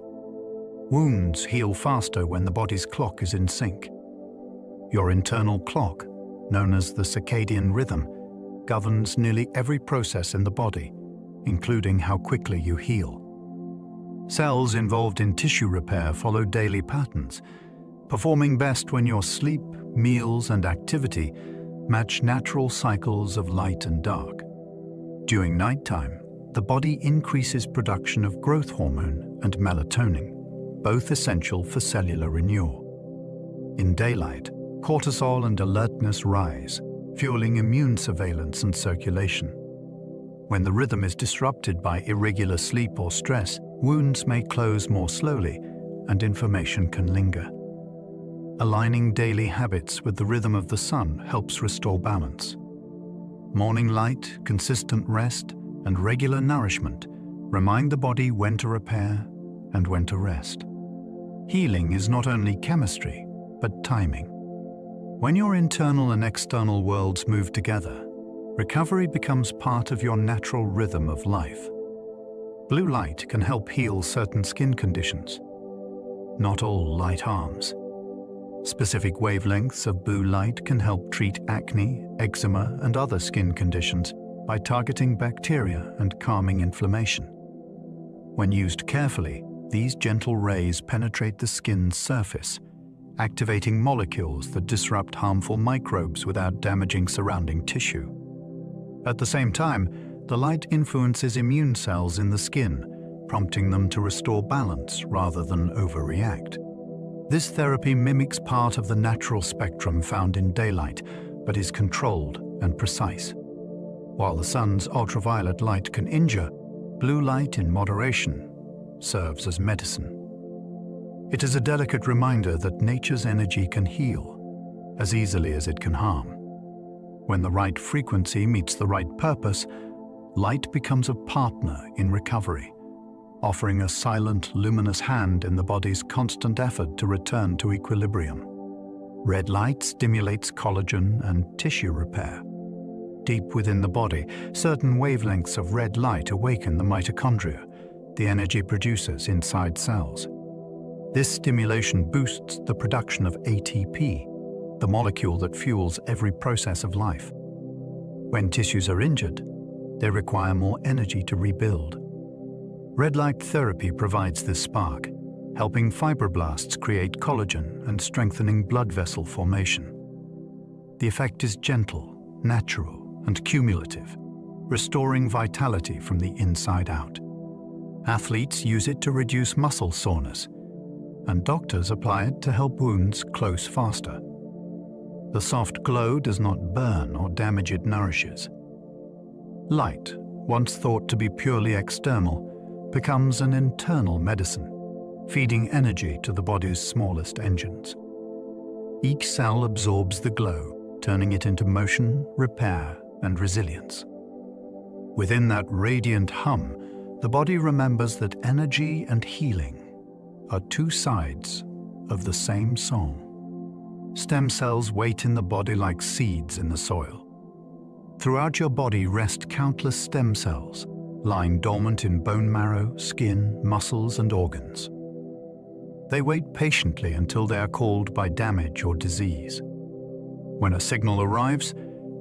Wounds heal faster when the body's clock is in sync. Your internal clock, known as the circadian rhythm, governs nearly every process in the body, including how quickly you heal. Cells involved in tissue repair follow daily patterns, performing best when your sleep, meals, and activity match natural cycles of light and dark. During nighttime, the body increases production of growth hormone and melatonin, both essential for cellular renewal. In daylight, cortisol and alertness rise, fueling immune surveillance and circulation. When the rhythm is disrupted by irregular sleep or stress, wounds may close more slowly and inflammation can linger. Aligning daily habits with the rhythm of the sun helps restore balance. Morning light, consistent rest, and regular nourishment remind the body when to repair and when to rest. Healing is not only chemistry, but timing. When your internal and external worlds move together, recovery becomes part of your natural rhythm of life. Blue light can help heal certain skin conditions. Not all light harms. Specific wavelengths of blue light can help treat acne, eczema, and other skin conditions by targeting bacteria and calming inflammation. When used carefully, these gentle rays penetrate the skin's surface, activating molecules that disrupt harmful microbes without damaging surrounding tissue. At the same time, the light influences immune cells in the skin, prompting them to restore balance rather than overreact. This therapy mimics part of the natural spectrum found in daylight, but is controlled and precise. While the sun's ultraviolet light can injure, blue light in moderation serves as medicine. It is a delicate reminder that nature's energy can heal as easily as it can harm. When the right frequency meets the right purpose, light becomes a partner in recovery, offering a silent, luminous hand in the body's constant effort to return to equilibrium. Red light stimulates collagen and tissue repair. Deep within the body, certain wavelengths of red light awaken the mitochondria, the energy producers inside cells. This stimulation boosts the production of ATP, the molecule that fuels every process of life. When tissues are injured, they require more energy to rebuild. Red light therapy provides this spark, helping fibroblasts create collagen and strengthening blood vessel formation. The effect is gentle, natural, and cumulative, restoring vitality from the inside out. Athletes use it to reduce muscle soreness, and doctors apply it to help wounds close faster. The soft glow does not burn or damage, it nourishes. Light, once thought to be purely external, becomes an internal medicine, feeding energy to the body's smallest engines. Each cell absorbs the glow, turning it into motion, repair, and resilience. Within that radiant hum, the body remembers that energy and healing are two sides of the same song. Stem cells wait in the body like seeds in the soil. Throughout your body rest countless stem cells, lying dormant in bone marrow, skin, muscles, and organs. They wait patiently until they are called by damage or disease. When a signal arrives,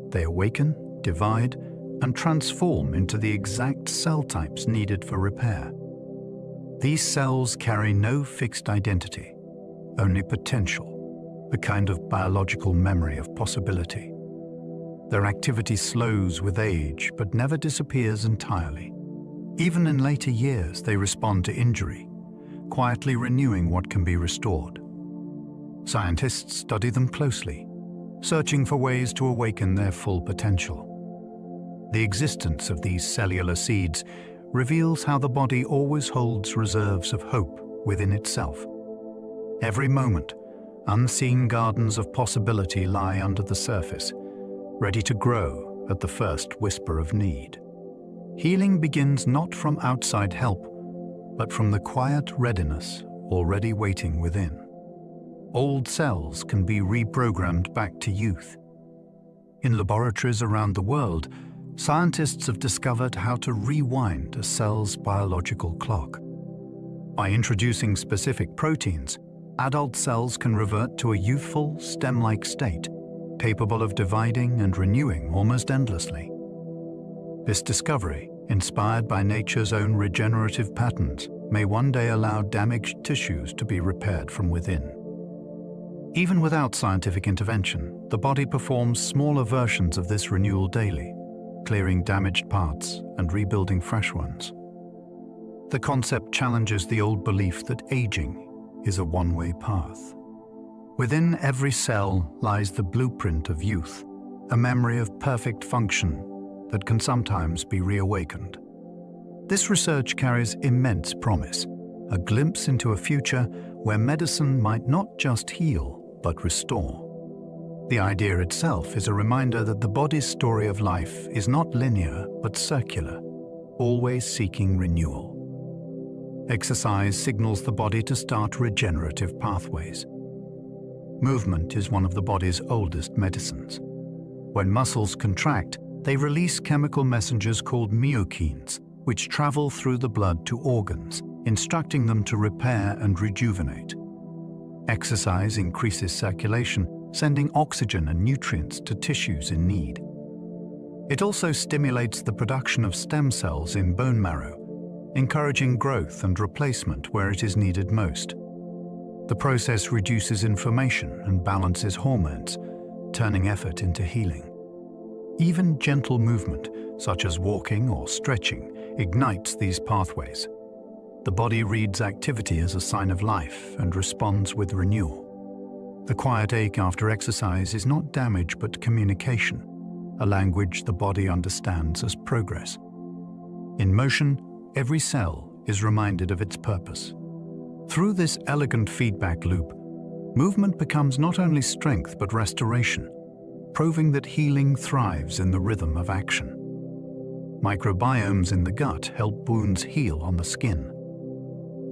they awaken, divide, and transform into the exact cell types needed for repair. These cells carry no fixed identity, only potential, a kind of biological memory of possibility. Their activity slows with age, but never disappears entirely. Even in later years, they respond to injury, quietly renewing what can be restored. Scientists study them closely, searching for ways to awaken their full potential. The existence of these cellular seeds reveals how the body always holds reserves of hope within itself. Every moment, unseen gardens of possibility lie under the surface, ready to grow at the first whisper of need. Healing begins not from outside help, but from the quiet readiness already waiting within. Old cells can be reprogrammed back to youth. In laboratories around the world, scientists have discovered how to rewind a cell's biological clock. By introducing specific proteins, adult cells can revert to a youthful, stem-like state, capable of dividing and renewing almost endlessly. This discovery, inspired by nature's own regenerative patterns, may one day allow damaged tissues to be repaired from within. Even without scientific intervention, the body performs smaller versions of this renewal daily, clearing damaged parts and rebuilding fresh ones. The concept challenges the old belief that aging is a one-way path. Within every cell lies the blueprint of youth, a memory of perfect function that can sometimes be reawakened. This research carries immense promise, a glimpse into a future where medicine might not just heal, but restore. The idea itself is a reminder that the body's story of life is not linear, but circular, always seeking renewal. Exercise signals the body to start regenerative pathways. Movement is one of the body's oldest medicines. When muscles contract, they release chemical messengers called myokines, which travel through the blood to organs, instructing them to repair and rejuvenate. Exercise increases circulation, sending oxygen and nutrients to tissues in need. It also stimulates the production of stem cells in bone marrow, encouraging growth and replacement where it is needed most. The process reduces inflammation and balances hormones, turning effort into healing. Even gentle movement, such as walking or stretching, ignites these pathways. The body reads activity as a sign of life and responds with renewal. The quiet ache after exercise is not damage but communication, a language the body understands as progress. In motion, every cell is reminded of its purpose. Through this elegant feedback loop, movement becomes not only strength but restoration, proving that healing thrives in the rhythm of action. Microbiomes in the gut help wounds heal on the skin.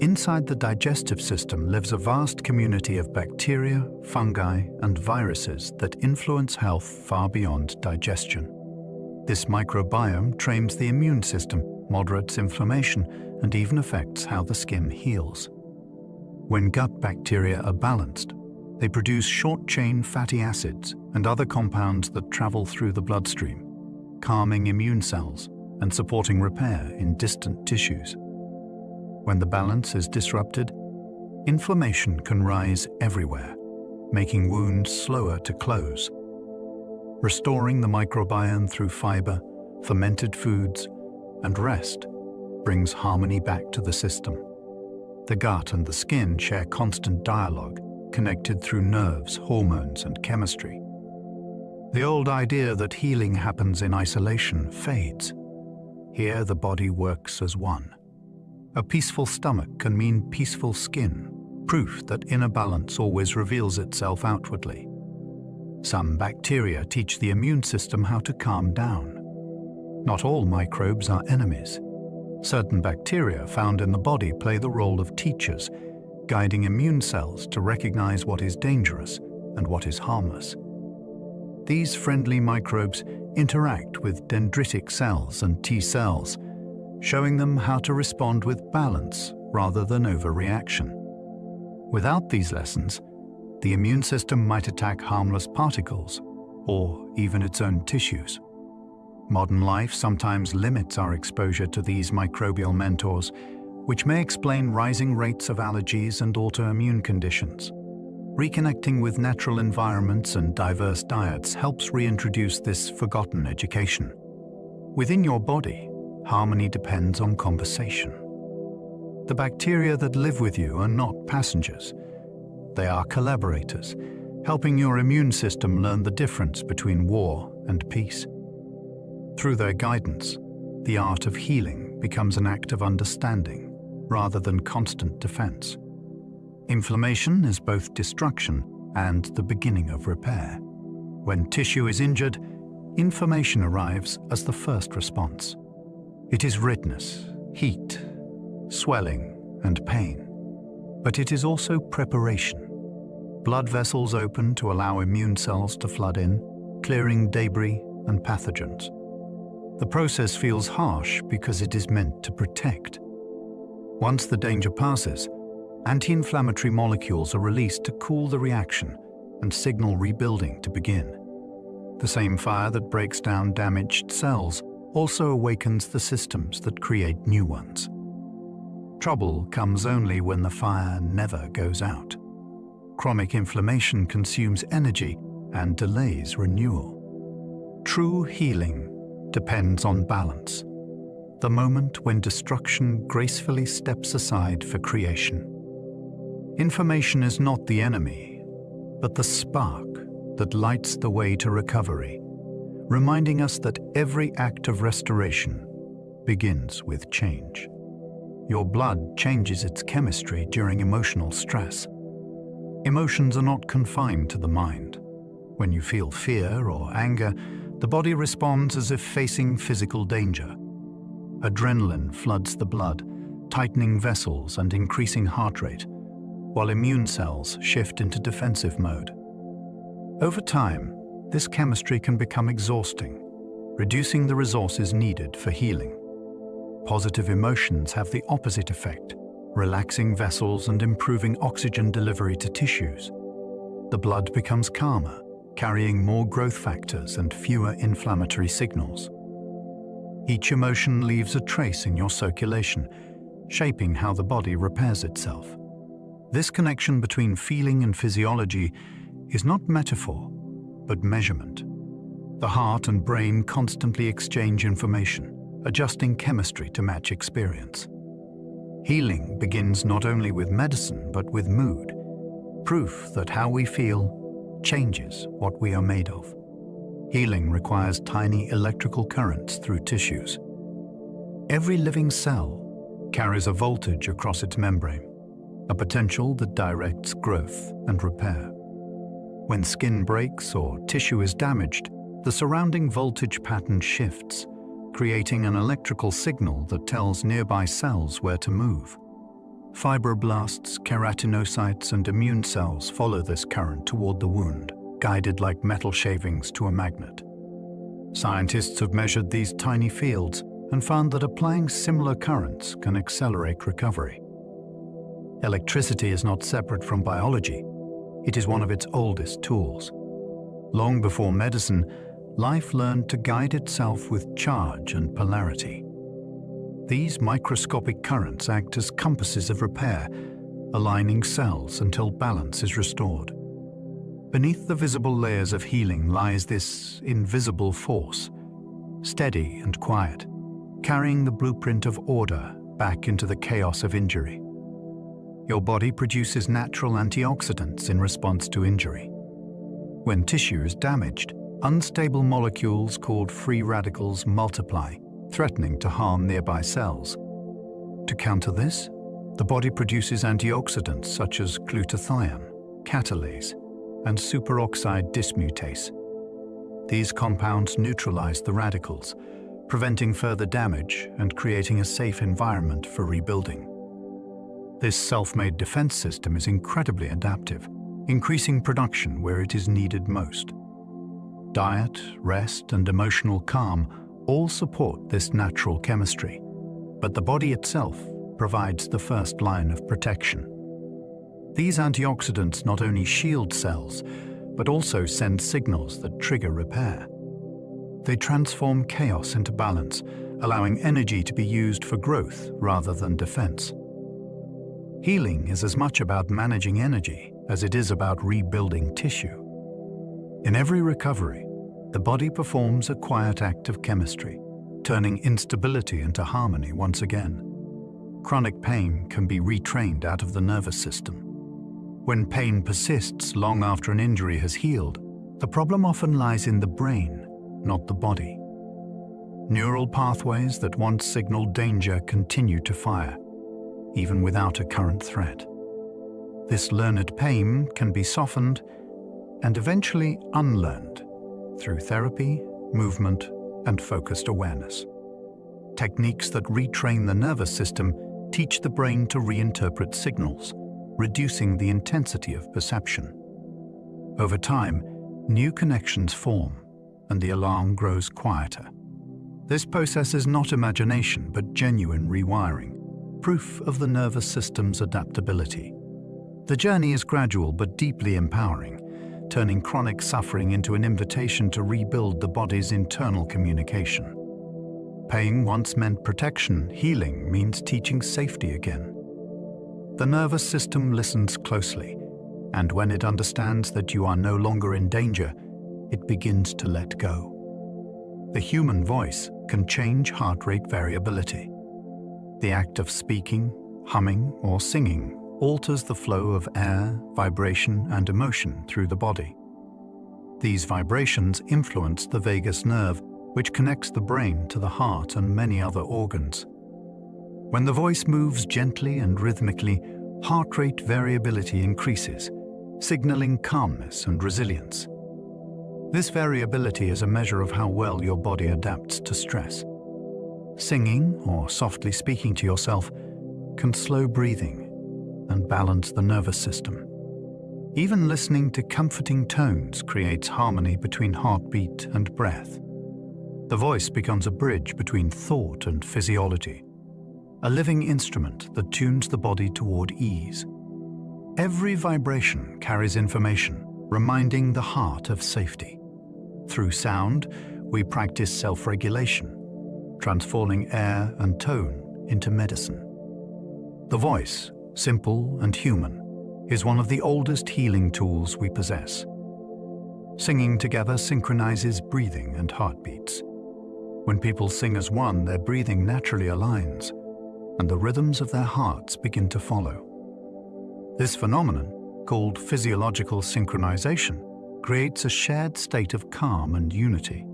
Inside the digestive system lives a vast community of bacteria, fungi, and viruses that influence health far beyond digestion. This microbiome trains the immune system, moderates inflammation, and even affects how the skin heals. When gut bacteria are balanced, they produce short-chain fatty acids and other compounds that travel through the bloodstream, calming immune cells and supporting repair in distant tissues. When the balance is disrupted, inflammation can rise everywhere, making wounds slower to close. Restoring the microbiome through fiber, fermented foods, and rest brings harmony back to the system. The gut and the skin share constant dialogue, connected through nerves, hormones, and chemistry. The old idea that healing happens in isolation fades. Here the body works as one. A peaceful stomach can mean peaceful skin, proof that inner balance always reveals itself outwardly. Some bacteria teach the immune system how to calm down. Not all microbes are enemies. Certain bacteria found in the body play the role of teachers, guiding immune cells to recognize what is dangerous and what is harmless. These friendly microbes interact with dendritic cells and T cells, showing them how to respond with balance rather than overreaction. Without these lessons, the immune system might attack harmless particles or even its own tissues. Modern life sometimes limits our exposure to these microbial mentors, which may explain rising rates of allergies and autoimmune conditions. Reconnecting with natural environments and diverse diets helps reintroduce this forgotten education. Within your body, harmony depends on conversation. The bacteria that live with you are not passengers. They are collaborators, helping your immune system learn the difference between war and peace. Through their guidance, the art of healing becomes an act of understanding rather than constant defense. Inflammation is both destruction and the beginning of repair. When tissue is injured, inflammation arrives as the first response. It is redness, heat, swelling, and pain. But it is also preparation. Blood vessels open to allow immune cells to flood in, clearing debris and pathogens. The process feels harsh because it is meant to protect. Once the danger passes, anti-inflammatory molecules are released to cool the reaction and signal rebuilding to begin. The same fire that breaks down damaged cells also awakens the systems that create new ones. Trouble comes only when the fire never goes out. Chronic inflammation consumes energy and delays renewal. True healing depends on balance, the moment when destruction gracefully steps aside for creation. Inflammation is not the enemy, but the spark that lights the way to recovery, reminding us that every act of restoration begins with change. Your blood changes its chemistry during emotional stress. Emotions are not confined to the mind. When you feel fear or anger, the body responds as if facing physical danger. Adrenaline floods the blood, tightening vessels and increasing heart rate, while immune cells shift into defensive mode. Over time, this chemistry can become exhausting, reducing the resources needed for healing. Positive emotions have the opposite effect, relaxing vessels and improving oxygen delivery to tissues. The blood becomes calmer, carrying more growth factors and fewer inflammatory signals. Each emotion leaves a trace in your circulation, shaping how the body repairs itself. This connection between feeling and physiology is not metaphor, but measurement. The heart and brain constantly exchange information, adjusting chemistry to match experience. Healing begins not only with medicine, but with mood, proof that how we feel changes what we are made of. Healing requires tiny electrical currents through tissues. Every living cell carries a voltage across its membrane, a potential that directs growth and repair. When skin breaks or tissue is damaged, the surrounding voltage pattern shifts, creating an electrical signal that tells nearby cells where to move. Fibroblasts, keratinocytes, and immune cells follow this current toward the wound, guided like metal shavings to a magnet. Scientists have measured these tiny fields and found that applying similar currents can accelerate recovery. Electricity is not separate from biology. It is one of its oldest tools. Long before medicine, life learned to guide itself with charge and polarity. These microscopic currents act as compasses of repair, aligning cells until balance is restored. Beneath the visible layers of healing lies this invisible force, steady and quiet, carrying the blueprint of order back into the chaos of injury. Your body produces natural antioxidants in response to injury. When tissue is damaged, unstable molecules called free radicals multiply, threatening to harm nearby cells. To counter this, the body produces antioxidants such as glutathione, catalase, and superoxide dismutase. These compounds neutralize the radicals, preventing further damage and creating a safe environment for rebuilding. This self-made defense system is incredibly adaptive, increasing production where it is needed most. Diet, rest, and emotional calm all support this natural chemistry, but the body itself provides the first line of protection. These antioxidants not only shield cells, but also send signals that trigger repair. They transform chaos into balance, allowing energy to be used for growth rather than defense. Healing is as much about managing energy as it is about rebuilding tissue. In every recovery, the body performs a quiet act of chemistry, turning instability into harmony once again. Chronic pain can be retrained out of the nervous system. When pain persists long after an injury has healed, the problem often lies in the brain, not the body. Neural pathways that once signaled danger continue to fire, even without a current threat. This learned pain can be softened and eventually unlearned through therapy, movement, and focused awareness. Techniques that retrain the nervous system teach the brain to reinterpret signals, reducing the intensity of perception. Over time, new connections form, and the alarm grows quieter. This process is not imagination, but genuine rewiring, proof of the nervous system's adaptability. The journey is gradual but deeply empowering, turning chronic suffering into an invitation to rebuild the body's internal communication. Pain once meant protection, healing means teaching safety again. The nervous system listens closely, and when it understands that you are no longer in danger, it begins to let go. The human voice can change heart rate variability. The act of speaking, humming, or singing alters the flow of air, vibration, and emotion through the body. These vibrations influence the vagus nerve, which connects the brain to the heart and many other organs. When the voice moves gently and rhythmically, heart rate variability increases, signaling calmness and resilience. This variability is a measure of how well your body adapts to stress. Singing or softly speaking to yourself can slow breathing and balance the nervous system. Even listening to comforting tones creates harmony between heartbeat and breath. The voice becomes a bridge between thought and physiology, a living instrument that tunes the body toward ease. Every vibration carries information, reminding the heart of safety. Through sound, we practice self-regulation, transforming air and tone into medicine. The voice, simple and human, is one of the oldest healing tools we possess. Singing together synchronizes breathing and heartbeats. When people sing as one, their breathing naturally aligns, and the rhythms of their hearts begin to follow. This phenomenon, called physiological synchronization, creates a shared state of calm and unity.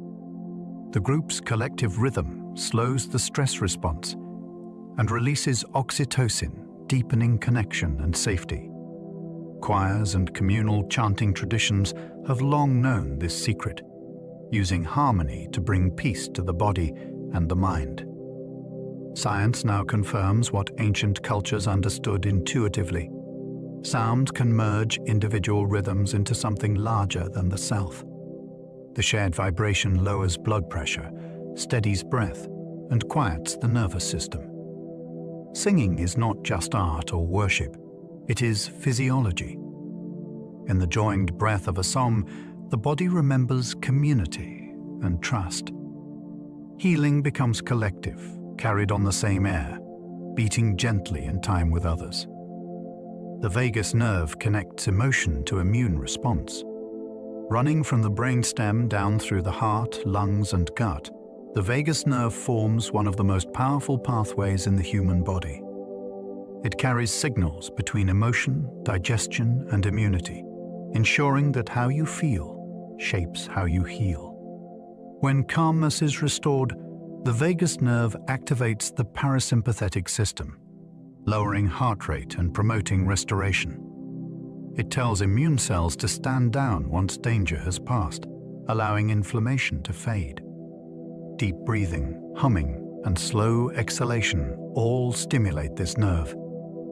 The group's collective rhythm slows the stress response and releases oxytocin, deepening connection and safety. Choirs and communal chanting traditions have long known this secret, using harmony to bring peace to the body and the mind. Science now confirms what ancient cultures understood intuitively. Sound can merge individual rhythms into something larger than the self. The shared vibration lowers blood pressure, steadies breath, and quiets the nervous system. Singing is not just art or worship, it is physiology. In the joined breath of a song, the body remembers community and trust. Healing becomes collective, carried on the same air, beating gently in time with others. The vagus nerve connects emotion to immune response. Running from the brainstem down through the heart, lungs, and gut, the vagus nerve forms one of the most powerful pathways in the human body. It carries signals between emotion, digestion, and immunity, ensuring that how you feel shapes how you heal. When calmness is restored, the vagus nerve activates the parasympathetic system, lowering heart rate and promoting restoration. It tells immune cells to stand down once danger has passed, allowing inflammation to fade. Deep breathing, humming, and slow exhalation all stimulate this nerve,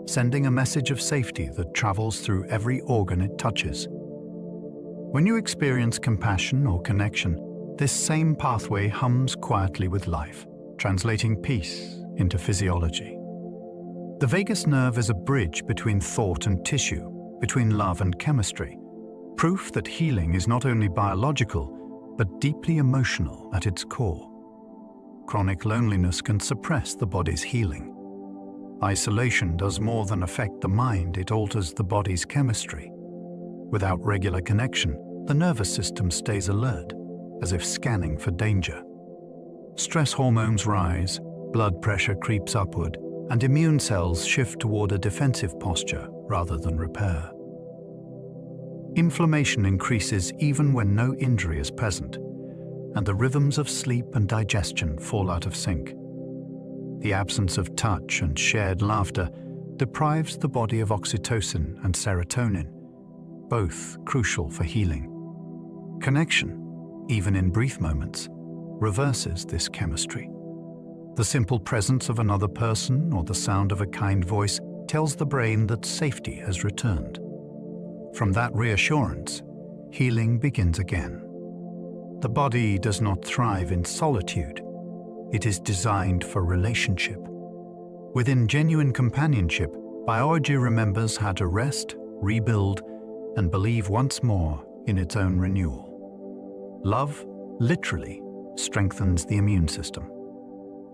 sending a message of safety that travels through every organ it touches. When you experience compassion or connection, this same pathway hums quietly with life, translating peace into physiology. The vagus nerve is a bridge between thought and tissue, between love and chemistry, proof that healing is not only biological, but deeply emotional at its core. Chronic loneliness can suppress the body's healing. Isolation does more than affect the mind, it alters the body's chemistry. Without regular connection, the nervous system stays alert, as if scanning for danger. Stress hormones rise, blood pressure creeps upward, and immune cells shift toward a defensive posture rather than repair. Inflammation increases even when no injury is present, and the rhythms of sleep and digestion fall out of sync. The absence of touch and shared laughter deprives the body of oxytocin and serotonin, both crucial for healing. Connection, even in brief moments, reverses this chemistry. The simple presence of another person or the sound of a kind voice tells the brain that safety has returned. From that reassurance, healing begins again. The body does not thrive in solitude. It is designed for relationship. Within genuine companionship, biology remembers how to rest, rebuild, and believe once more in its own renewal. Love, literally, strengthens the immune system.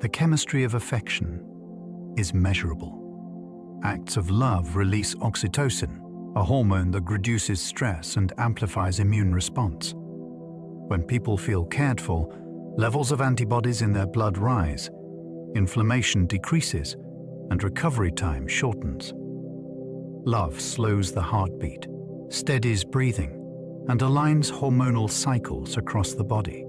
The chemistry of affection is measurable. Acts of love release oxytocin, a hormone that reduces stress and amplifies immune response. When people feel cared for, levels of antibodies in their blood rise, inflammation decreases, and recovery time shortens. Love slows the heartbeat, steadies breathing, and aligns hormonal cycles across the body.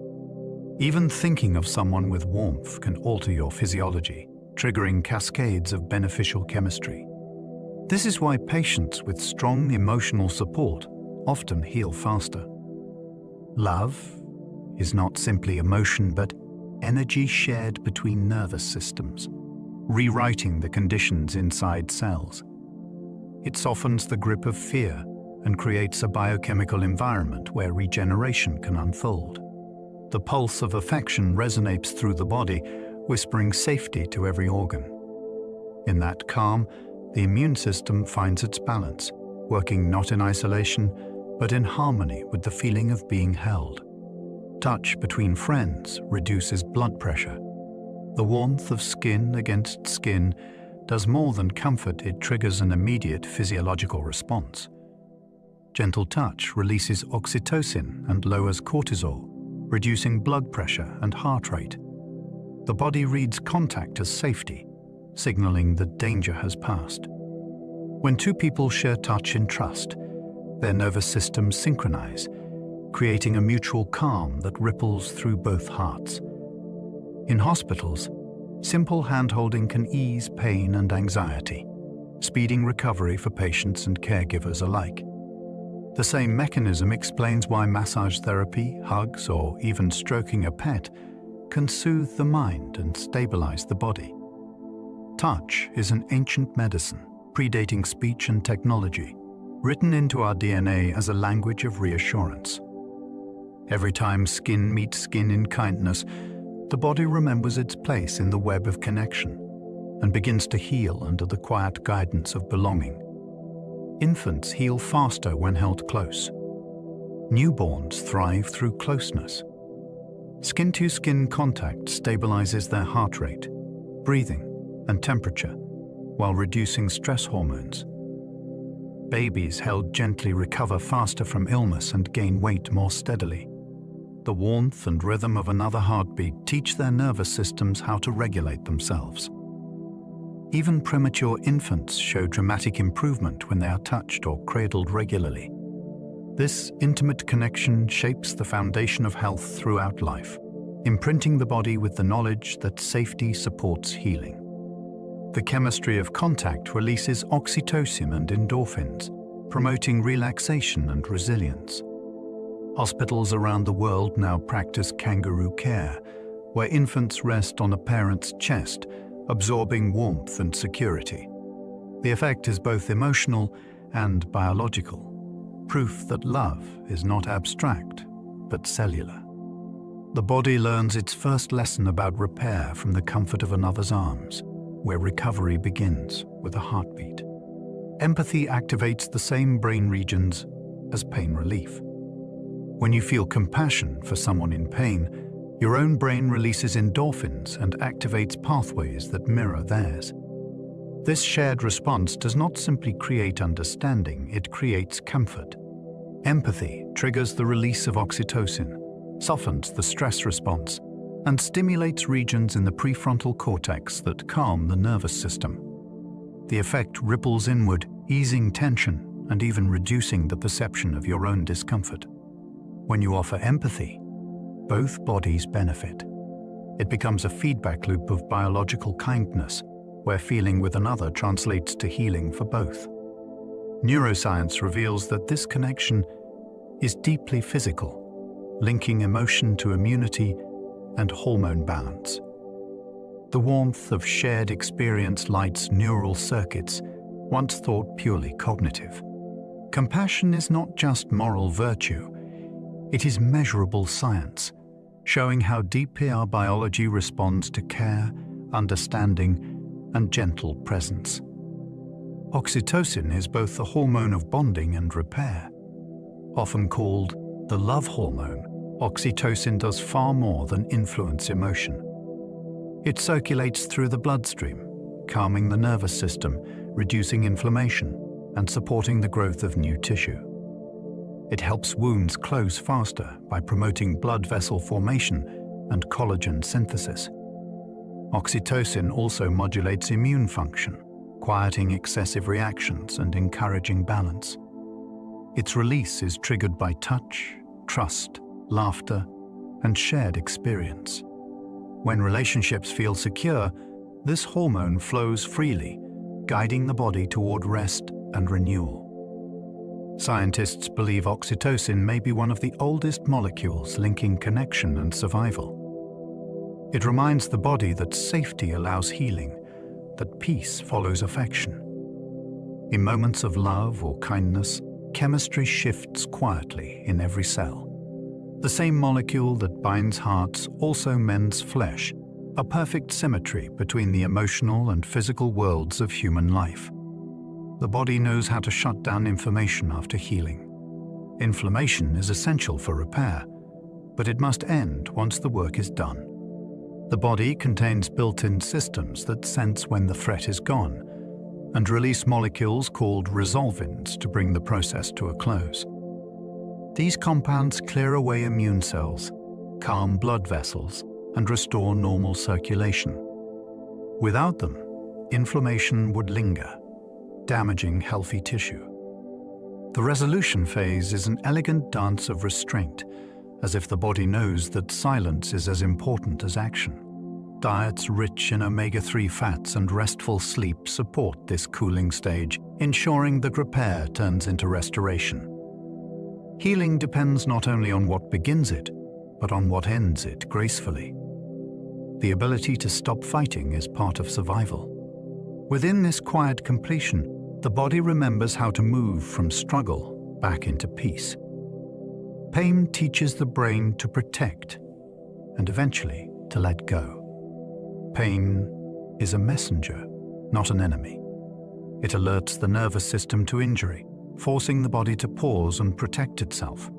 Even thinking of someone with warmth can alter your physiology, triggering cascades of beneficial chemistry. This is why patients with strong emotional support often heal faster. Love is not simply emotion, but energy shared between nervous systems, rewriting the conditions inside cells. It softens the grip of fear and creates a biochemical environment where regeneration can unfold. The pulse of affection resonates through the body, whispering safety to every organ. In that calm, the immune system finds its balance, working not in isolation, but in harmony with the feeling of being held. Touch between friends reduces blood pressure. The warmth of skin against skin does more than comfort, it triggers an immediate physiological response. Gentle touch releases oxytocin and lowers cortisol, reducing blood pressure and heart rate. The body reads contact as safety, signaling that danger has passed. When two people share touch in trust, their nervous systems synchronize, creating a mutual calm that ripples through both hearts. In hospitals, simple hand-holding can ease pain and anxiety, speeding recovery for patients and caregivers alike. The same mechanism explains why massage therapy, hugs, or even stroking a pet can soothe the mind and stabilize the body. Touch is an ancient medicine, predating speech and technology, written into our DNA as a language of reassurance. Every time skin meets skin in kindness, the body remembers its place in the web of connection and begins to heal under the quiet guidance of belonging. Infants heal faster when held close. Newborns thrive through closeness. Skin-to-skin contact stabilizes their heart rate, breathing, and temperature, while reducing stress hormones. Babies held gently recover faster from illness and gain weight more steadily. The warmth and rhythm of another heartbeat teach their nervous systems how to regulate themselves. Even premature infants show dramatic improvement when they are touched or cradled regularly. This intimate connection shapes the foundation of health throughout life, imprinting the body with the knowledge that safety supports healing. The chemistry of contact releases oxytocin and endorphins, promoting relaxation and resilience. Hospitals around the world now practice kangaroo care, where infants rest on a parent's chest, absorbing warmth and security. The effect is both emotional and biological. proof that love is not abstract, but cellular. The body learns its first lesson about repair from the comfort of another's arms, where recovery begins with a heartbeat. Empathy activates the same brain regions as pain relief. When you feel compassion for someone in pain, your own brain releases endorphins and activates pathways that mirror theirs. This shared response does not simply create understanding, it creates comfort. Empathy triggers the release of oxytocin, softens the stress response, and stimulates regions in the prefrontal cortex that calm the nervous system. The effect ripples inward, easing tension and even reducing the perception of your own discomfort. When you offer empathy, both bodies benefit. It becomes a feedback loop of biological kindness, where feeling with another translates to healing for both. Neuroscience reveals that this connection is deeply physical, linking emotion to immunity and hormone balance. The warmth of shared experience lights neural circuits once thought purely cognitive. Compassion is not just moral virtue, it is measurable science, showing how deeply our biology responds to care, understanding, and gentle presence. Oxytocin is both the hormone of bonding and repair. Often called the love hormone, oxytocin does far more than influence emotion. It circulates through the bloodstream, calming the nervous system, reducing inflammation, and supporting the growth of new tissue. It helps wounds close faster by promoting blood vessel formation and collagen synthesis. Oxytocin also modulates immune function, quieting excessive reactions and encouraging balance. Its release is triggered by touch, trust, laughter, and shared experience. When relationships feel secure, this hormone flows freely, guiding the body toward rest and renewal. Scientists believe oxytocin may be one of the oldest molecules linking connection and survival. It reminds the body that safety allows healing, that peace follows affection. In moments of love or kindness, chemistry shifts quietly in every cell. The same molecule that binds hearts also mends flesh, a perfect symmetry between the emotional and physical worlds of human life. The body knows how to shut down inflammation after healing. Inflammation is essential for repair, but it must end once the work is done. The body contains built-in systems that sense when the threat is gone and release molecules called resolvins to bring the process to a close. These compounds clear away immune cells, calm blood vessels, and restore normal circulation. Without them, inflammation would linger, damaging healthy tissue. The resolution phase is an elegant dance of restraint, as if the body knows that silence is as important as action. Diets rich in omega-3 fats and restful sleep support this cooling stage, ensuring that repair turns into restoration. Healing depends not only on what begins it, but on what ends it gracefully. The ability to stop fighting is part of survival. Within this quiet completion, the body remembers how to move from struggle back into peace. Pain teaches the brain to protect and eventually to let go. Pain is a messenger, not an enemy. It alerts the nervous system to injury, forcing the body to pause and protect itself.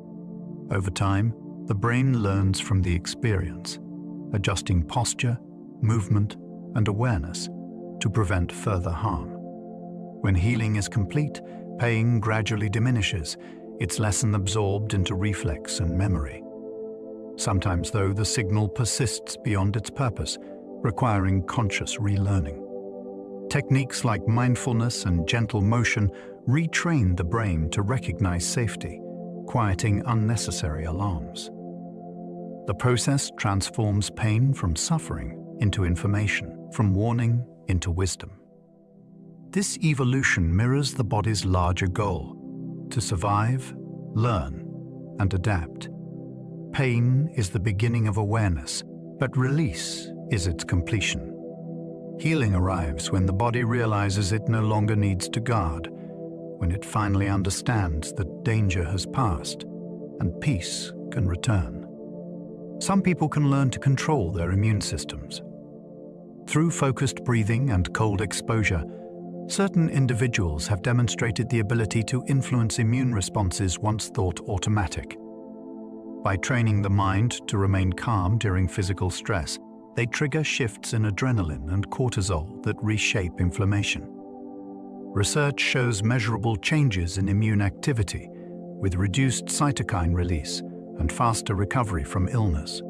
Over time, the brain learns from the experience, adjusting posture, movement, and awareness to prevent further harm. When healing is complete, pain gradually diminishes, its lesson absorbed into reflex and memory. Sometimes, though, the signal persists beyond its purpose, requiring conscious relearning. Techniques like mindfulness and gentle motion retrain the brain to recognize safety, quieting unnecessary alarms. The process transforms pain from suffering into information, from warning into wisdom. This evolution mirrors the body's larger goal: to survive, learn, and adapt. Pain is the beginning of awareness, but release is its completion. Healing arrives when the body realizes it no longer needs to guard, when it finally understands that danger has passed and peace can return. Some people can learn to control their immune systems. Through focused breathing and cold exposure, certain individuals have demonstrated the ability to influence immune responses once thought automatic. By training the mind to remain calm during physical stress, they trigger shifts in adrenaline and cortisol that reshape inflammation. Research shows measurable changes in immune activity, with reduced cytokine release and faster recovery from illness.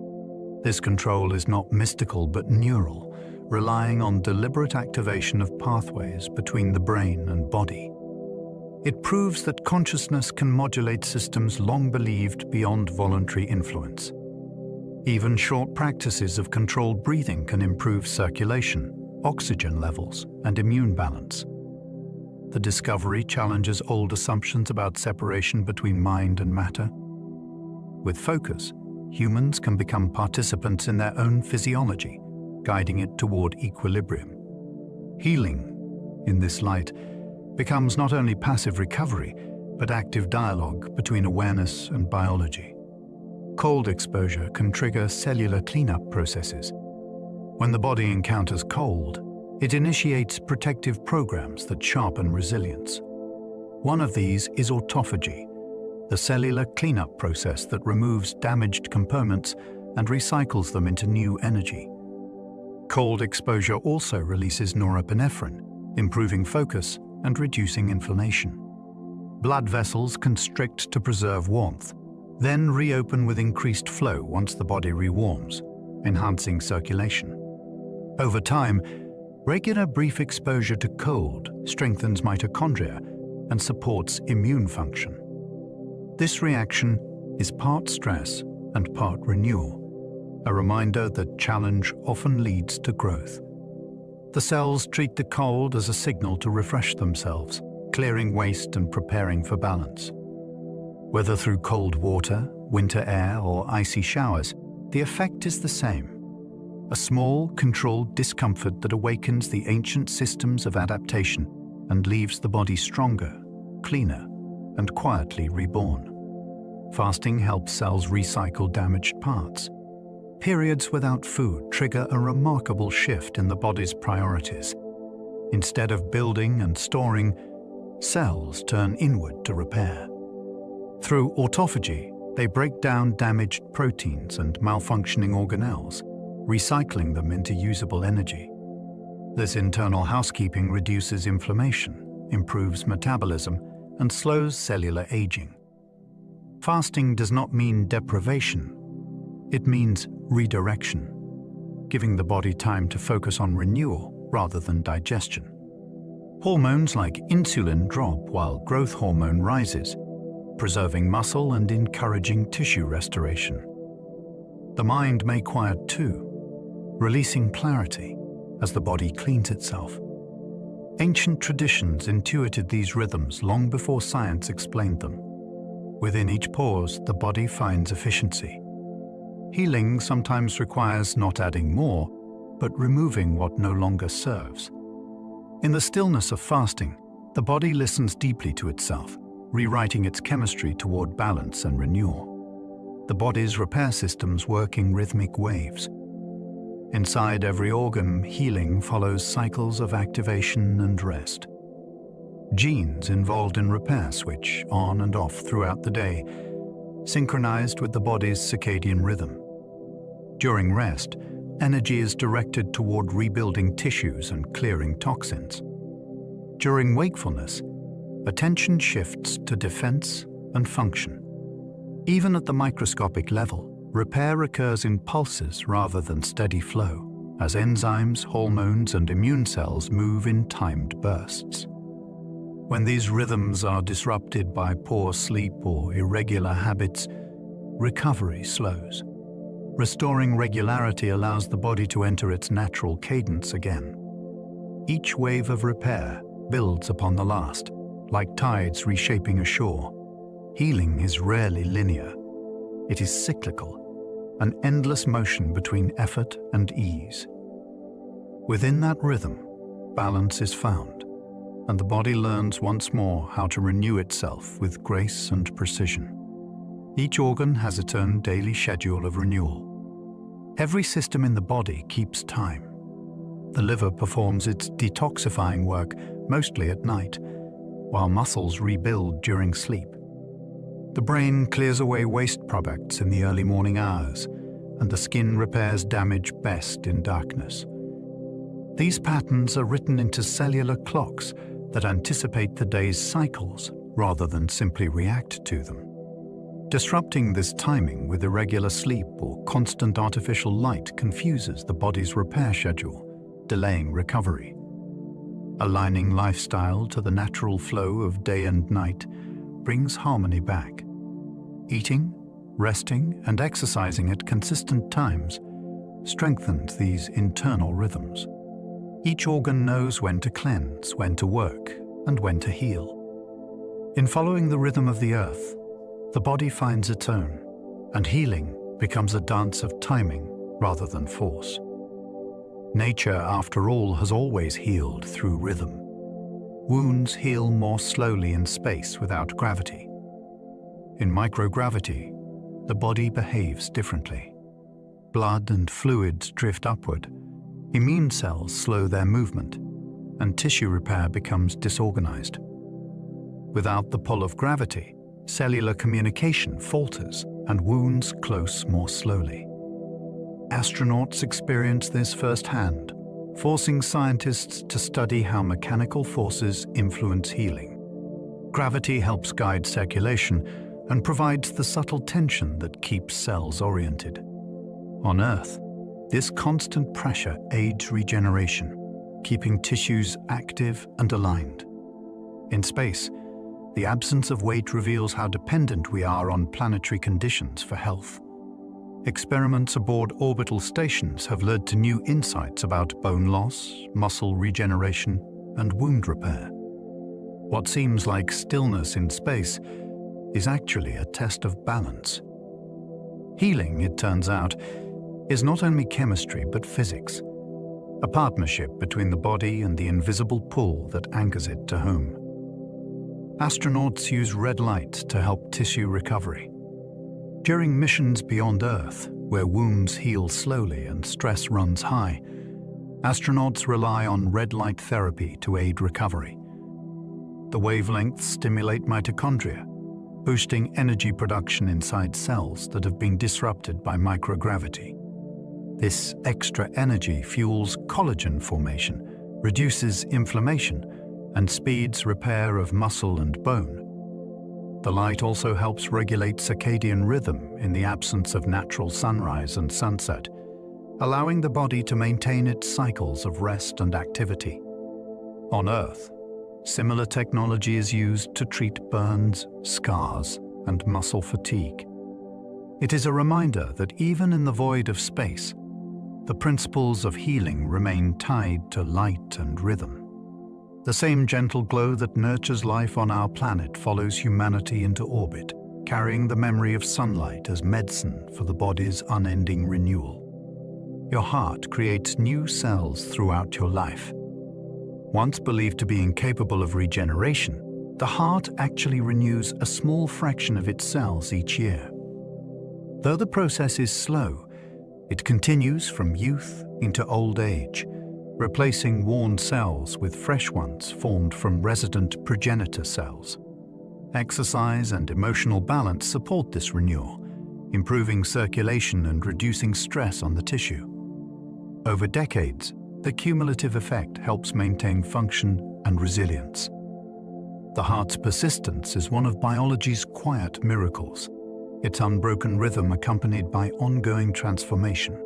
This control is not mystical but neural, relying on deliberate activation of pathways between the brain and body. It proves that consciousness can modulate systems long believed beyond voluntary influence. Even short practices of controlled breathing can improve circulation, oxygen levels, and immune balance. The discovery challenges old assumptions about separation between mind and matter. With focus, humans can become participants in their own physiology, guiding it toward equilibrium. Healing, in this light, becomes not only passive recovery, but active dialogue between awareness and biology. Cold exposure can trigger cellular cleanup processes. When the body encounters cold, it initiates protective programs that sharpen resilience. One of these is autophagy, the cellular cleanup process that removes damaged components and recycles them into new energy. Cold exposure also releases norepinephrine, improving focus and reducing inflammation. Blood vessels constrict to preserve warmth, then reopen with increased flow once the body rewarms, enhancing circulation. Over time, regular brief exposure to cold strengthens mitochondria and supports immune function. This reaction is part stress and part renewal, a reminder that challenge often leads to growth. The cells treat the cold as a signal to refresh themselves, clearing waste and preparing for balance. Whether through cold water, winter air, or icy showers, the effect is the same. A small, controlled discomfort that awakens the ancient systems of adaptation and leaves the body stronger, cleaner, and quietly reborn. Fasting helps cells recycle damaged parts. Periods without food trigger a remarkable shift in the body's priorities. Instead of building and storing, cells turn inward to repair. Through autophagy, they break down damaged proteins and malfunctioning organelles, recycling them into usable energy. This internal housekeeping reduces inflammation, improves metabolism, and slows cellular aging. Fasting does not mean deprivation. It means redirection, giving the body time to focus on renewal rather than digestion. Hormones like insulin drop while growth hormone rises, preserving muscle and encouraging tissue restoration. The mind may quiet too, releasing clarity as the body cleans itself. Ancient traditions intuited these rhythms long before science explained them. Within each pause, the body finds efficiency. Healing sometimes requires not adding more, but removing what no longer serves. In the stillness of fasting, the body listens deeply to itself, rewriting its chemistry toward balance and renewal. The body's repair systems work in rhythmic waves. Inside every organ, healing follows cycles of activation and rest. Genes involved in repair switch on and off throughout the day, synchronized with the body's circadian rhythm. During rest, energy is directed toward rebuilding tissues and clearing toxins. During wakefulness, attention shifts to defense and function. Even at the microscopic level, repair occurs in pulses rather than steady flow, as enzymes, hormones, and immune cells move in timed bursts. When these rhythms are disrupted by poor sleep or irregular habits, recovery slows. Restoring regularity allows the body to enter its natural cadence again. Each wave of repair builds upon the last, like tides reshaping a shore. Healing is rarely linear. It is cyclical, an endless motion between effort and ease. Within that rhythm, balance is found. and the body learns once more how to renew itself with grace and precision. Each organ has its own daily schedule of renewal. Every system in the body keeps time. The liver performs its detoxifying work mostly at night, while muscles rebuild during sleep. The brain clears away waste products in the early morning hours, and the skin repairs damage best in darkness. These patterns are written into cellular clocks that anticipate the day's cycles rather than simply react to them. Disrupting this timing with irregular sleep or constant artificial light confuses the body's repair schedule, delaying recovery. Aligning lifestyle to the natural flow of day and night brings harmony back. Eating, resting, and exercising at consistent times strengthens these internal rhythms. Each organ knows when to cleanse, when to work, and when to heal. In following the rhythm of the earth, the body finds its own, and healing becomes a dance of timing rather than force. Nature, after all, has always healed through rhythm. Wounds heal more slowly in space without gravity. In microgravity, the body behaves differently. Blood and fluids drift upward, immune cells slow their movement, and tissue repair becomes disorganized. Without the pull of gravity, cellular communication falters and wounds close more slowly. Astronauts experience this firsthand, forcing scientists to study how mechanical forces influence healing. Gravity helps guide circulation and provides the subtle tension that keeps cells oriented. On Earth, this constant pressure aids regeneration, keeping tissues active and aligned. In space, the absence of weight reveals how dependent we are on planetary conditions for health. Experiments aboard orbital stations have led to new insights about bone loss, muscle regeneration, and wound repair. What seems like stillness in space is actually a test of balance. Healing, it turns out, is not only chemistry but physics, a partnership between the body and the invisible pull that anchors it to home. Astronauts use red light to help tissue recovery. During missions beyond Earth, where wounds heal slowly and stress runs high, astronauts rely on red light therapy to aid recovery. The wavelengths stimulate mitochondria, boosting energy production inside cells that have been disrupted by microgravity. This extra energy fuels collagen formation, reduces inflammation, and speeds repair of muscle and bone. The light also helps regulate circadian rhythm in the absence of natural sunrise and sunset, allowing the body to maintain its cycles of rest and activity. On Earth, similar technology is used to treat burns, scars, and muscle fatigue. It is a reminder that even in the void of space, the principles of healing remain tied to light and rhythm. The same gentle glow that nurtures life on our planet follows humanity into orbit, carrying the memory of sunlight as medicine for the body's unending renewal. Your heart creates new cells throughout your life. Once believed to be incapable of regeneration, the heart actually renews a small fraction of its cells each year. Though the process is slow, it continues from youth into old age, replacing worn cells with fresh ones formed from resident progenitor cells. Exercise and emotional balance support this renewal, improving circulation and reducing stress on the tissue. Over decades, the cumulative effect helps maintain function and resilience. The heart's persistence is one of biology's quiet miracles, its unbroken rhythm accompanied by ongoing transformation.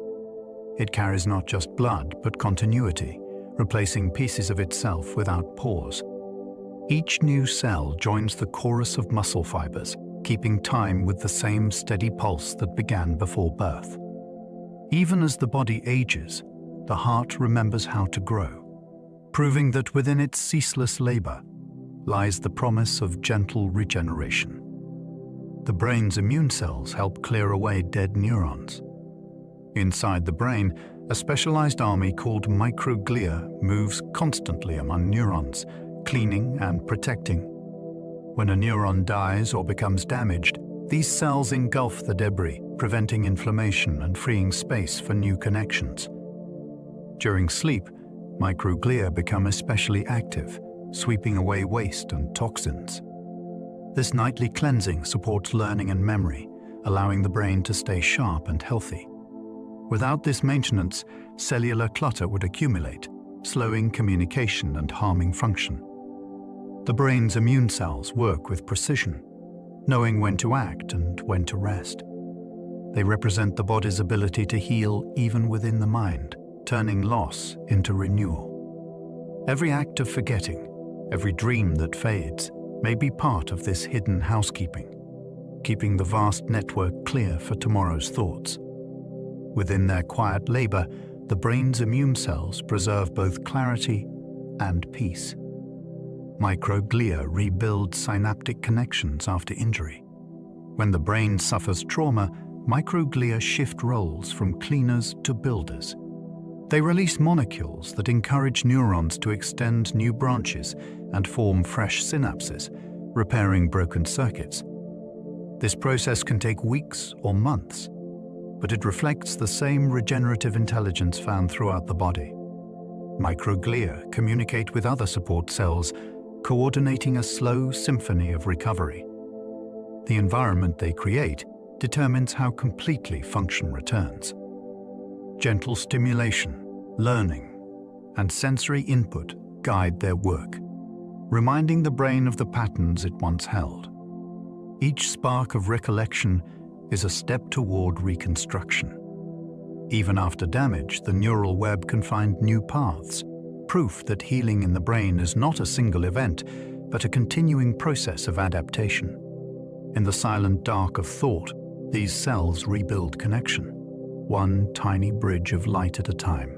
It carries not just blood, but continuity, replacing pieces of itself without pause. Each new cell joins the chorus of muscle fibers, keeping time with the same steady pulse that began before birth. Even as the body ages, the heart remembers how to grow, proving that within its ceaseless labor lies the promise of gentle regeneration. The brain's immune cells help clear away dead neurons. Inside the brain, a specialized army called microglia moves constantly among neurons, cleaning and protecting. When a neuron dies or becomes damaged, these cells engulf the debris, preventing inflammation and freeing space for new connections. During sleep, microglia become especially active, sweeping away waste and toxins. This nightly cleansing supports learning and memory, allowing the brain to stay sharp and healthy. Without this maintenance, cellular clutter would accumulate, slowing communication and harming function. The brain's immune cells work with precision, knowing when to act and when to rest. They represent the body's ability to heal even within the mind, turning loss into renewal. Every act of forgetting, every dream that fades, may be part of this hidden housekeeping, keeping the vast network clear for tomorrow's thoughts. Within their quiet labor, the brain's immune cells preserve both clarity and peace. Microglia rebuild synaptic connections after injury. When the brain suffers trauma, microglia shift roles from cleaners to builders. They release molecules that encourage neurons to extend new branches and form fresh synapses, repairing broken circuits. This process can take weeks or months, but it reflects the same regenerative intelligence found throughout the body. Microglia communicate with other support cells, coordinating a slow symphony of recovery. The environment they create determines how completely function returns. Gentle stimulation, learning, and sensory input guide their work, reminding the brain of the patterns it once held. Each spark of recollection is a step toward reconstruction. Even after damage, the neural web can find new paths, proof that healing in the brain is not a single event, but a continuing process of adaptation. In the silent dark of thought, these cells rebuild connection, one tiny bridge of light at a time.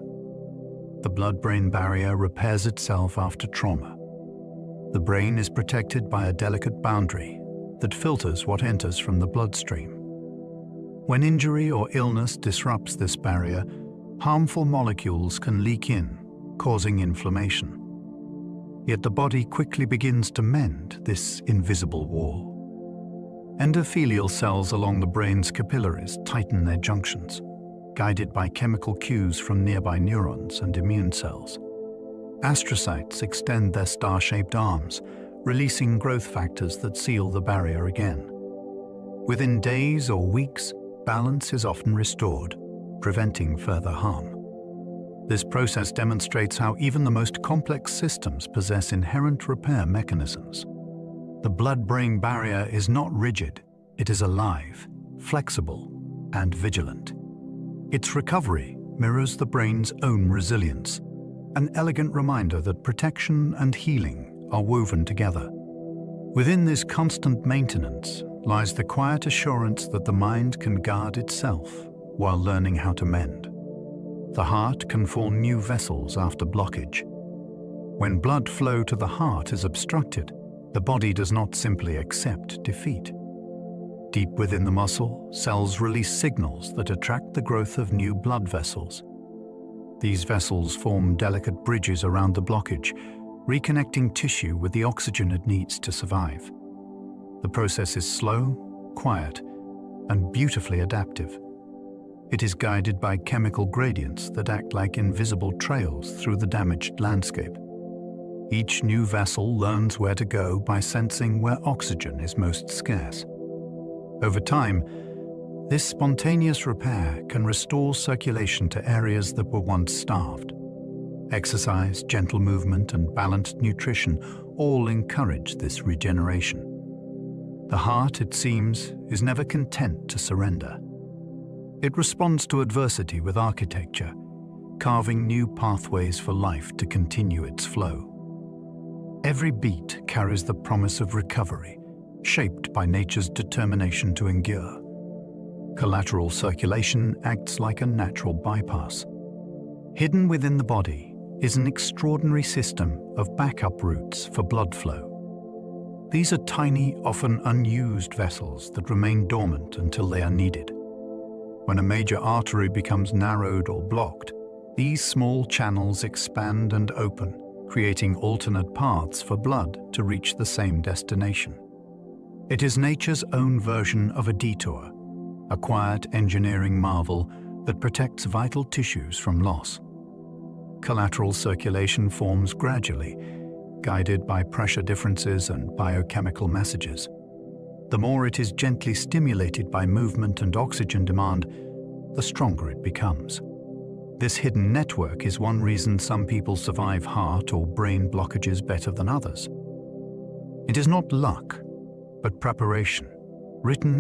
The blood-brain barrier repairs itself after trauma. The brain is protected by a delicate boundary that filters what enters from the bloodstream. When injury or illness disrupts this barrier, harmful molecules can leak in, causing inflammation. Yet the body quickly begins to mend this invisible wall. Endothelial cells along the brain's capillaries tighten their junctions, guided by chemical cues from nearby neurons and immune cells. Astrocytes extend their star-shaped arms, releasing growth factors that seal the barrier again. Within days or weeks, balance is often restored, preventing further harm. This process demonstrates how even the most complex systems possess inherent repair mechanisms. The blood-brain barrier is not rigid, it is alive, flexible, and vigilant. Its recovery mirrors the brain's own resilience, an elegant reminder that protection and healing are woven together. Within this constant maintenance lies the quiet assurance that the mind can guard itself while learning how to mend. The heart can form new vessels after blockage. When blood flow to the heart is obstructed, the body does not simply accept defeat. Deep within the muscle, cells release signals that attract the growth of new blood vessels. These vessels form delicate bridges around the blockage, reconnecting tissue with the oxygen it needs to survive. The process is slow, quiet, and beautifully adaptive. It is guided by chemical gradients that act like invisible trails through the damaged landscape. Each new vessel learns where to go by sensing where oxygen is most scarce. Over time, this spontaneous repair can restore circulation to areas that were once starved. Exercise, gentle movement, and balanced nutrition all encourage this regeneration. The heart, it seems, is never content to surrender. It responds to adversity with architecture, carving new pathways for life to continue its flow. Every beat carries the promise of recovery, shaped by nature's determination to endure. Collateral circulation acts like a natural bypass. Hidden within the body is an extraordinary system of backup routes for blood flow. These are tiny, often unused vessels that remain dormant until they are needed. When a major artery becomes narrowed or blocked, these small channels expand and open, creating alternate paths for blood to reach the same destination. It is nature's own version of a detour, a quiet engineering marvel that protects vital tissues from loss. Collateral circulation forms gradually, guided by pressure differences and biochemical messages. The more it is gently stimulated by movement and oxygen demand, the stronger it becomes. This hidden network is one reason some people survive heart or brain blockages better than others. It is not luck, but preparation, written